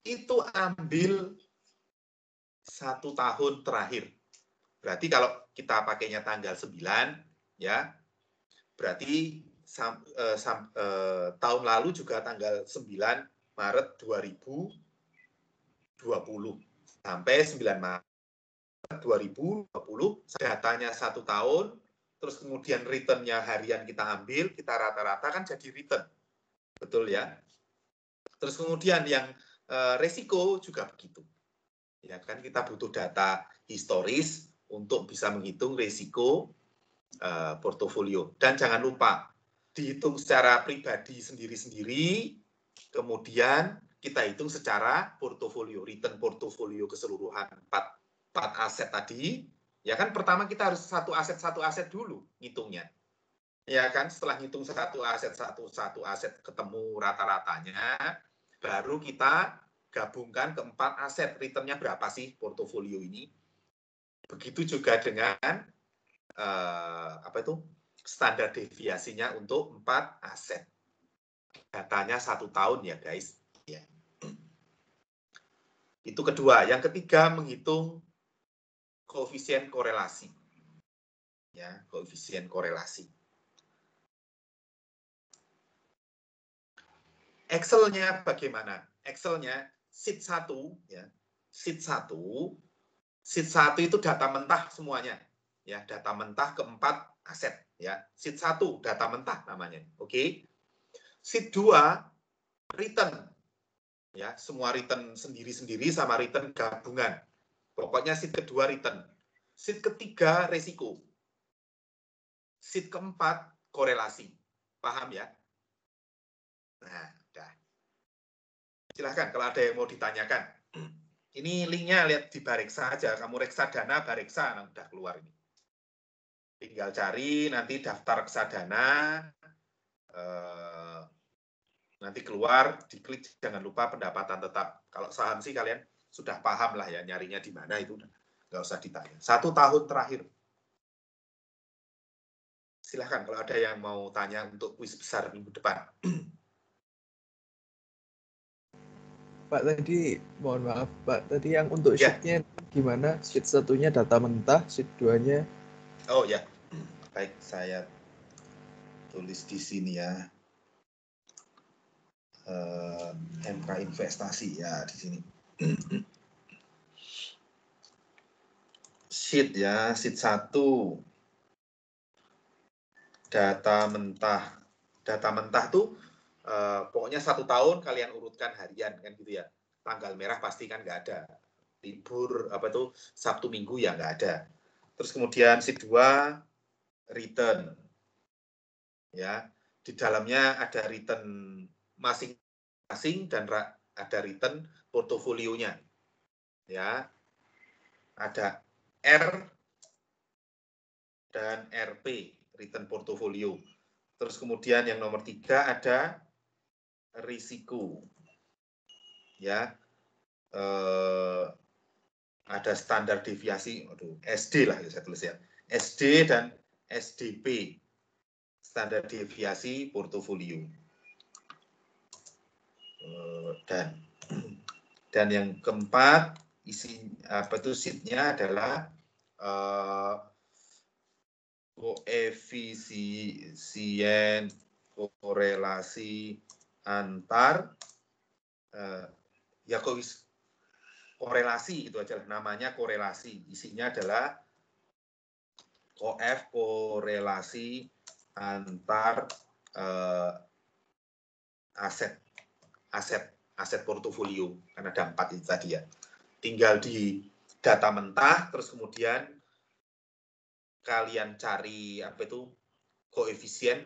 Speaker 2: Itu ambil 1 tahun terakhir. Berarti kalau kita pakainya tanggal 9, ya, berarti tahun lalu juga tanggal 9 Maret 2020 sampai 9 Maret 2020, datanya 1 tahun, terus kemudian return-nya harian kita ambil, kita rata-rata kan jadi return. Betul ya? Terus kemudian yang resiko juga begitu. Ya kan kita butuh data historis untuk bisa menghitung resiko portofolio. Dan jangan lupa dihitung secara pribadi sendiri-sendiri, kemudian kita hitung secara portofolio, return portofolio keseluruhan 4 aset tadi. Ya kan pertama kita harus satu aset dulu ngitungnya. Ya kan setelah ngitung satu aset ketemu rata-ratanya, baru kita gabungkan ke 4 aset, returnnya berapa sih portofolio ini. Begitu juga dengan standar deviasinya untuk 4 aset. Datanya 1 tahun ya guys. Ya. Itu kedua. Yang ketiga menghitung koefisien korelasi. Ya, koefisien korelasi. Excel-nya bagaimana? Excel-nya sheet 1 ya. Sheet 1 itu data mentah semuanya. Ya, data mentah ke-4 aset ya. Sheet 1 data mentah namanya. Oke. Sheet 2 return. Ya, semua return sendiri-sendiri sama return gabungan. Pokoknya sheet kedua return. Sheet ketiga resiko. Sheet keempat korelasi. Paham ya? Nah, udah. Silahkan kalau ada yang mau ditanyakan. Ini linknya lihat di Bareksa aja. Kamu reksadana Bareksa, nah, udah keluar ini. Tinggal cari nanti daftar reksadana. Nanti keluar, diklik, jangan lupa pendapatan tetap. Kalau saham sih kalian sudah paham lah ya, nyarinya di mana itu. Nggak usah ditanya. 1 tahun terakhir. Silahkan kalau ada yang mau tanya untuk kuis besar minggu depan.
Speaker 6: Pak tadi, mohon maaf Pak, tadi yang untuk sheet-nya gimana? Sheet satunya data mentah, sheet 2-nya?
Speaker 2: Oh ya, baik saya tulis di sini ya. MK investasi ya di sini. Sheet ya, sheet 1. Data mentah. Data mentah tuh pokoknya 1 tahun kalian urutkan harian kan gitu ya. Tanggal merah pasti kan nggak ada. Libur Sabtu Minggu ya nggak ada. Terus kemudian sheet 2 return. Ya, di dalamnya ada return masing-masing dan ada return portofolionya. Ya. Ada R dan RP, return portofolio. Terus kemudian yang nomor 3 ada risiko. Ya. Ada standar deviasi, SD lah ya saya tulis ya. SD dan SDP. Standar deviasi portofolio. Dan yang keempat sheet-nya adalah koefisien korelasi antar korelasi itu aja lah, namanya korelasi. Isinya adalah korelasi antar aset aset portofolio, karena ada 4 itu tadi ya. Tinggal di data mentah, terus kemudian kalian cari apa itu koefisien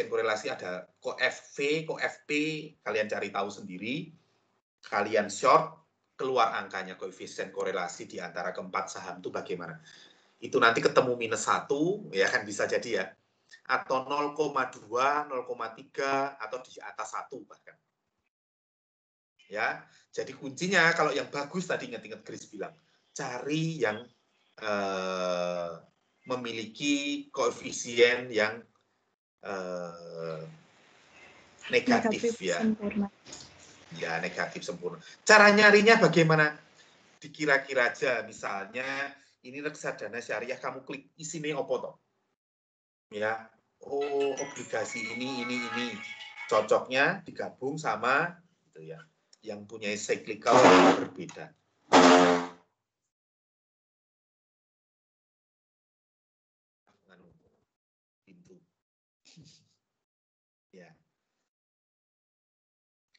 Speaker 2: korelasi, ada COFV, COFP, kalian cari tahu sendiri, kalian short, keluar angkanya koefisien korelasi di antara keempat saham itu bagaimana. Itu nanti ketemu -1, ya kan bisa jadi ya, atau 0,2, 0,3, atau di atas 1 bahkan. Ya, jadi kuncinya kalau yang bagus tadi ingat-ingat Grace bilang, cari yang memiliki koefisien yang negatif ya.
Speaker 1: Sempurna.
Speaker 2: Ya, negatif sempurna. Cara nyarinya bagaimana? Dikira-kira aja, misalnya ini reksadana syariah, kamu klik isinya apa toh? Ya, oh obligasi ini. Cocoknya digabung sama gitu ya, yang punya cyclical berbeda. Pintu. Ya.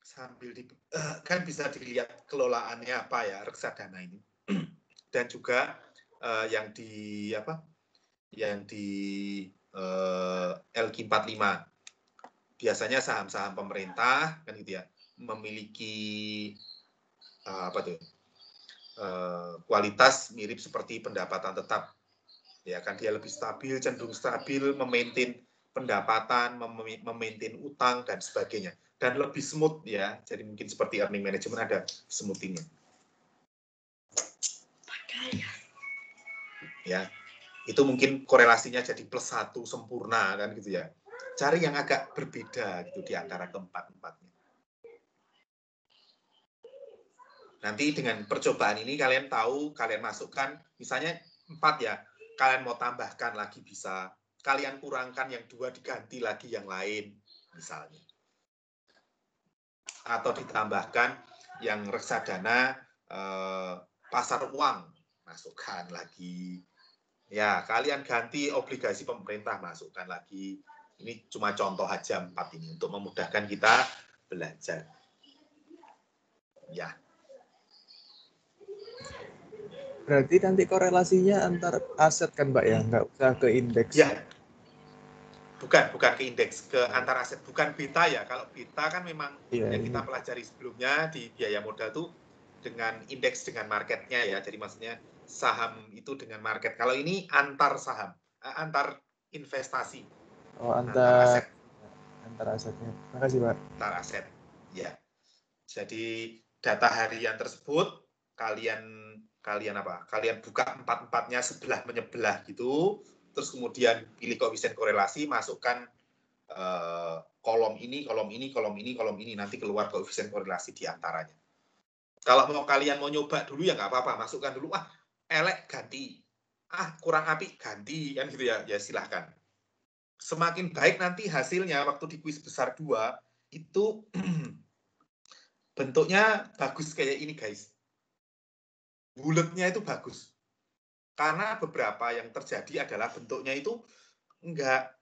Speaker 2: Sambil kan bisa dilihat kelolaannya apa ya reksadana ini. Dan juga yang di LQ45 biasanya saham-saham pemerintah kan gitu ya, memiliki kualitas mirip seperti pendapatan tetap, ya kan, dia lebih stabil, cenderung stabil, memaintain pendapatan, memaintain utang dan sebagainya, dan lebih smooth ya. Jadi mungkin seperti earning management ada smoothingnya. Ya, itu mungkin korelasinya jadi +1 sempurna kan gitu ya. Cari yang agak berbeda gitu di antara keempat-empatnya. Nanti dengan percobaan ini kalian tahu, kalian masukkan misalnya 4 ya, kalian mau tambahkan lagi bisa, kalian kurangkan yang 2 diganti lagi yang lain misalnya. Atau ditambahkan yang reksadana pasar uang, masukkan lagi. Ya, kalian ganti obligasi pemerintah, masukkan lagi. Ini cuma contoh aja 4 ini untuk memudahkan kita belajar. Ya.
Speaker 6: Berarti nanti korelasinya antar aset kan Mbak ya, nggak usah ke indeks.
Speaker 2: Ya. Bukan ke indeks, ke antar aset, bukan beta ya. Kalau beta kan memang yang kita pelajari sebelumnya di biaya modal tuh dengan indeks dengan marketnya ya. Jadi maksudnya saham itu dengan market. Kalau ini antar saham, antar investasi.
Speaker 6: Oh,
Speaker 2: antar aset.
Speaker 6: Antar asetnya. Makasih Pak.
Speaker 2: Antar aset, ya. Jadi data harian tersebut kalian buka 4-4-nya sebelah menyebelah gitu, terus kemudian pilih koefisien korelasi, masukkan kolom ini, nanti keluar koefisien korelasi di antaranya. Kalau kalian mau nyoba dulu ya nggak apa-apa, masukkan dulu, elek ganti, kurang apik ganti, kan gitu ya, ya silahkan. Semakin baik nanti hasilnya waktu di kuis besar 2 itu bentuknya bagus kayak ini guys. Buletnya itu bagus. Karena beberapa yang terjadi adalah bentuknya itu enggak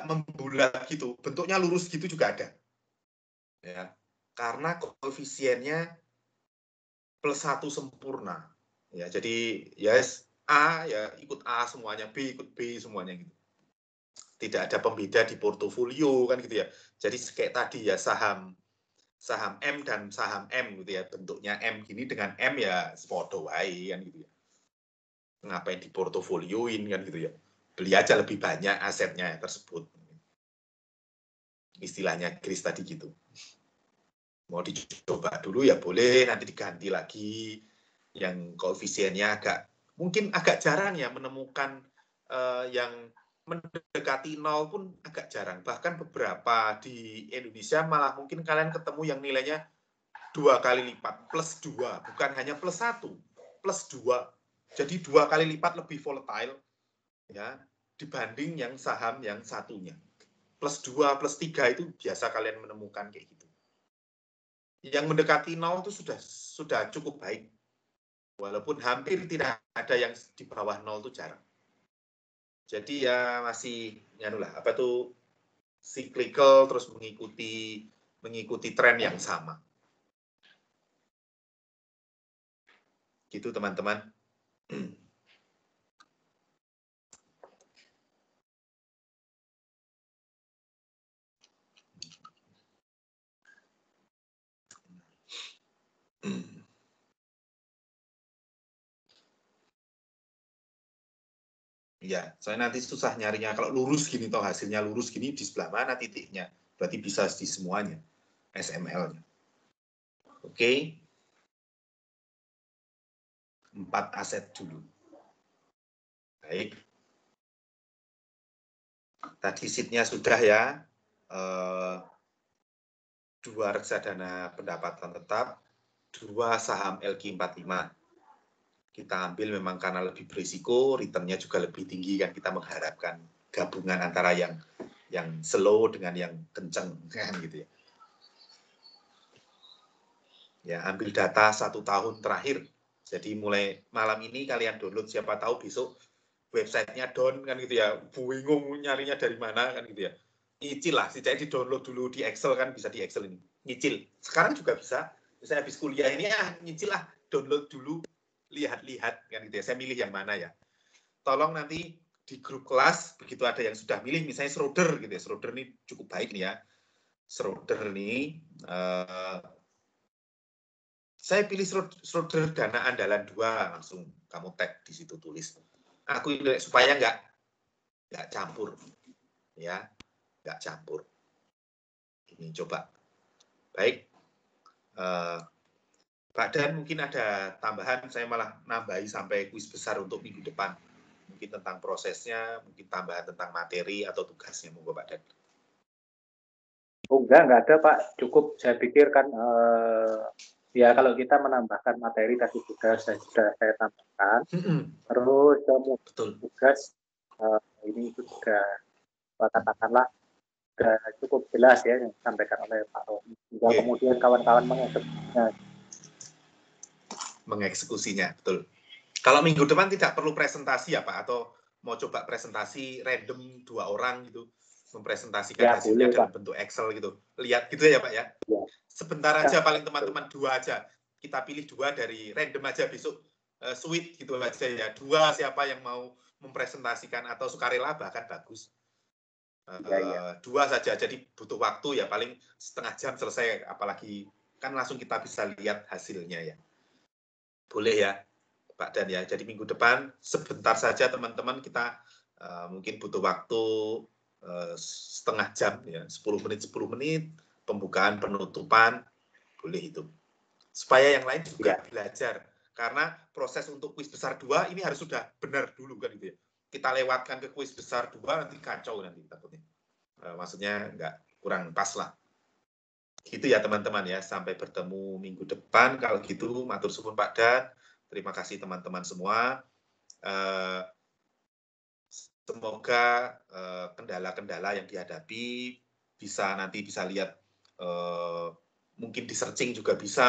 Speaker 2: membulat gitu. Bentuknya lurus gitu juga ada. Ya. Karena koefisiennya +1 sempurna. Ya, jadi yes, A ya ikut A semuanya, B ikut B semuanya gitu. Tidak ada pembeda di portofolio kan gitu ya. Jadi kayak tadi ya saham M dan saham M gitu ya, bentuknya M gini dengan M ya sepodo wae kan gitu ya. Ngapain di portofolioin kan gitu ya. Beli aja lebih banyak asetnya tersebut. Istilahnya Chris tadi gitu. Mau dicoba dulu ya boleh, nanti diganti lagi yang koefisiennya mungkin agak jarang ya menemukan yang mendekati 0 pun agak jarang. Bahkan beberapa di Indonesia malah mungkin kalian ketemu yang nilainya 2 kali lipat, +2, bukan hanya +1, +2. Jadi 2 kali lipat lebih volatile ya dibanding yang saham yang satunya. +2, +3 itu biasa kalian menemukan kayak gitu. Yang mendekati 0 itu sudah cukup baik. Walaupun hampir tidak ada yang di bawah 0 itu jarang. Jadi ya masih cyclical, terus mengikuti mengikuti tren yang sama. Gitu teman-teman. Ya, saya nanti susah nyarinya. Kalau lurus gini, toh hasilnya lurus gini, di sebelah mana titiknya? Berarti bisa di semuanya, SML-nya. Oke. 4 aset dulu. Baik. Tadi sheet-nya sudah ya. 2 reksadana pendapatan tetap, 2 saham LQ45. Kita ambil memang karena lebih berisiko, return-nya juga lebih tinggi kan, kita mengharapkan gabungan antara yang slow dengan yang kenceng kan gitu ya. Ya, ambil data 1 tahun terakhir. Jadi mulai malam ini kalian download, siapa tahu besok websitenya down kan gitu ya, bingung nyarinya dari mana kan gitu ya. Nyicil lah, setidaknya di download dulu di Excel kan, bisa di Excel ini. Nyicil. Sekarang juga bisa. Misalnya habis kuliah ini nyicil lah, download dulu, lihat-lihat kan gitu ya. Saya milih yang mana ya. Tolong nanti di grup kelas begitu ada yang sudah milih, misalnya Schroeder gitu ya. Schroeder ini cukup baik nih ya. Schroeder nih saya pilih Schroeder dana andalan 2, langsung kamu tag di situ, tulis. Aku ini supaya nggak campur ya, nggak campur. Ini coba. Baik. Pak Dan mungkin ada tambahan, saya malah nambahi sampai kuis besar untuk minggu depan. Mungkin tentang prosesnya, mungkin tambahan tentang materi atau tugasnya, monggo Pak Dan.
Speaker 4: Oh enggak ada Pak, cukup saya pikir kan ya kalau kita menambahkan materi tadi sudah saya tambahkan, terus tugas ini juga katakanlah sudah cukup jelas ya yang disampaikan oleh Pak Romi. Hingga kemudian kawan-kawan
Speaker 2: mengeksekusinya, betul. Kalau minggu depan tidak perlu presentasi ya Pak, atau mau coba presentasi random 2 orang gitu, mempresentasikan
Speaker 4: ya,
Speaker 2: hasilnya
Speaker 4: boleh,
Speaker 2: dalam
Speaker 4: Pak.
Speaker 2: bentuk Excel gitu. Lihat gitu ya Pak ya.
Speaker 4: Ya.
Speaker 2: Sebentar aja, paling teman-teman 2 aja. Kita pilih 2 dari random aja besok, sweet gitu aja ya. 2 siapa yang mau mempresentasikan atau sukarela bahkan bagus. 2 saja, jadi butuh waktu ya paling setengah jam selesai, apalagi kan langsung kita bisa lihat hasilnya ya. Boleh ya Pak Dan ya. Jadi minggu depan sebentar saja teman-teman, kita mungkin butuh waktu setengah jam ya, 10 menit, pembukaan, penutupan, boleh itu. Supaya yang lain juga belajar. Karena proses untuk kuis besar 2 ini harus sudah benar dulu kan gitu ya. Kita lewatkan ke kuis besar 2 nanti kacau nanti takutnya. Maksudnya kurang pas lah. Gitu ya teman-teman ya. Sampai bertemu minggu depan. Kalau gitu matur suwun Pak Dan. Terima kasih teman-teman semua. Semoga kendala-kendala yang dihadapi nanti bisa lihat, mungkin di searching juga bisa.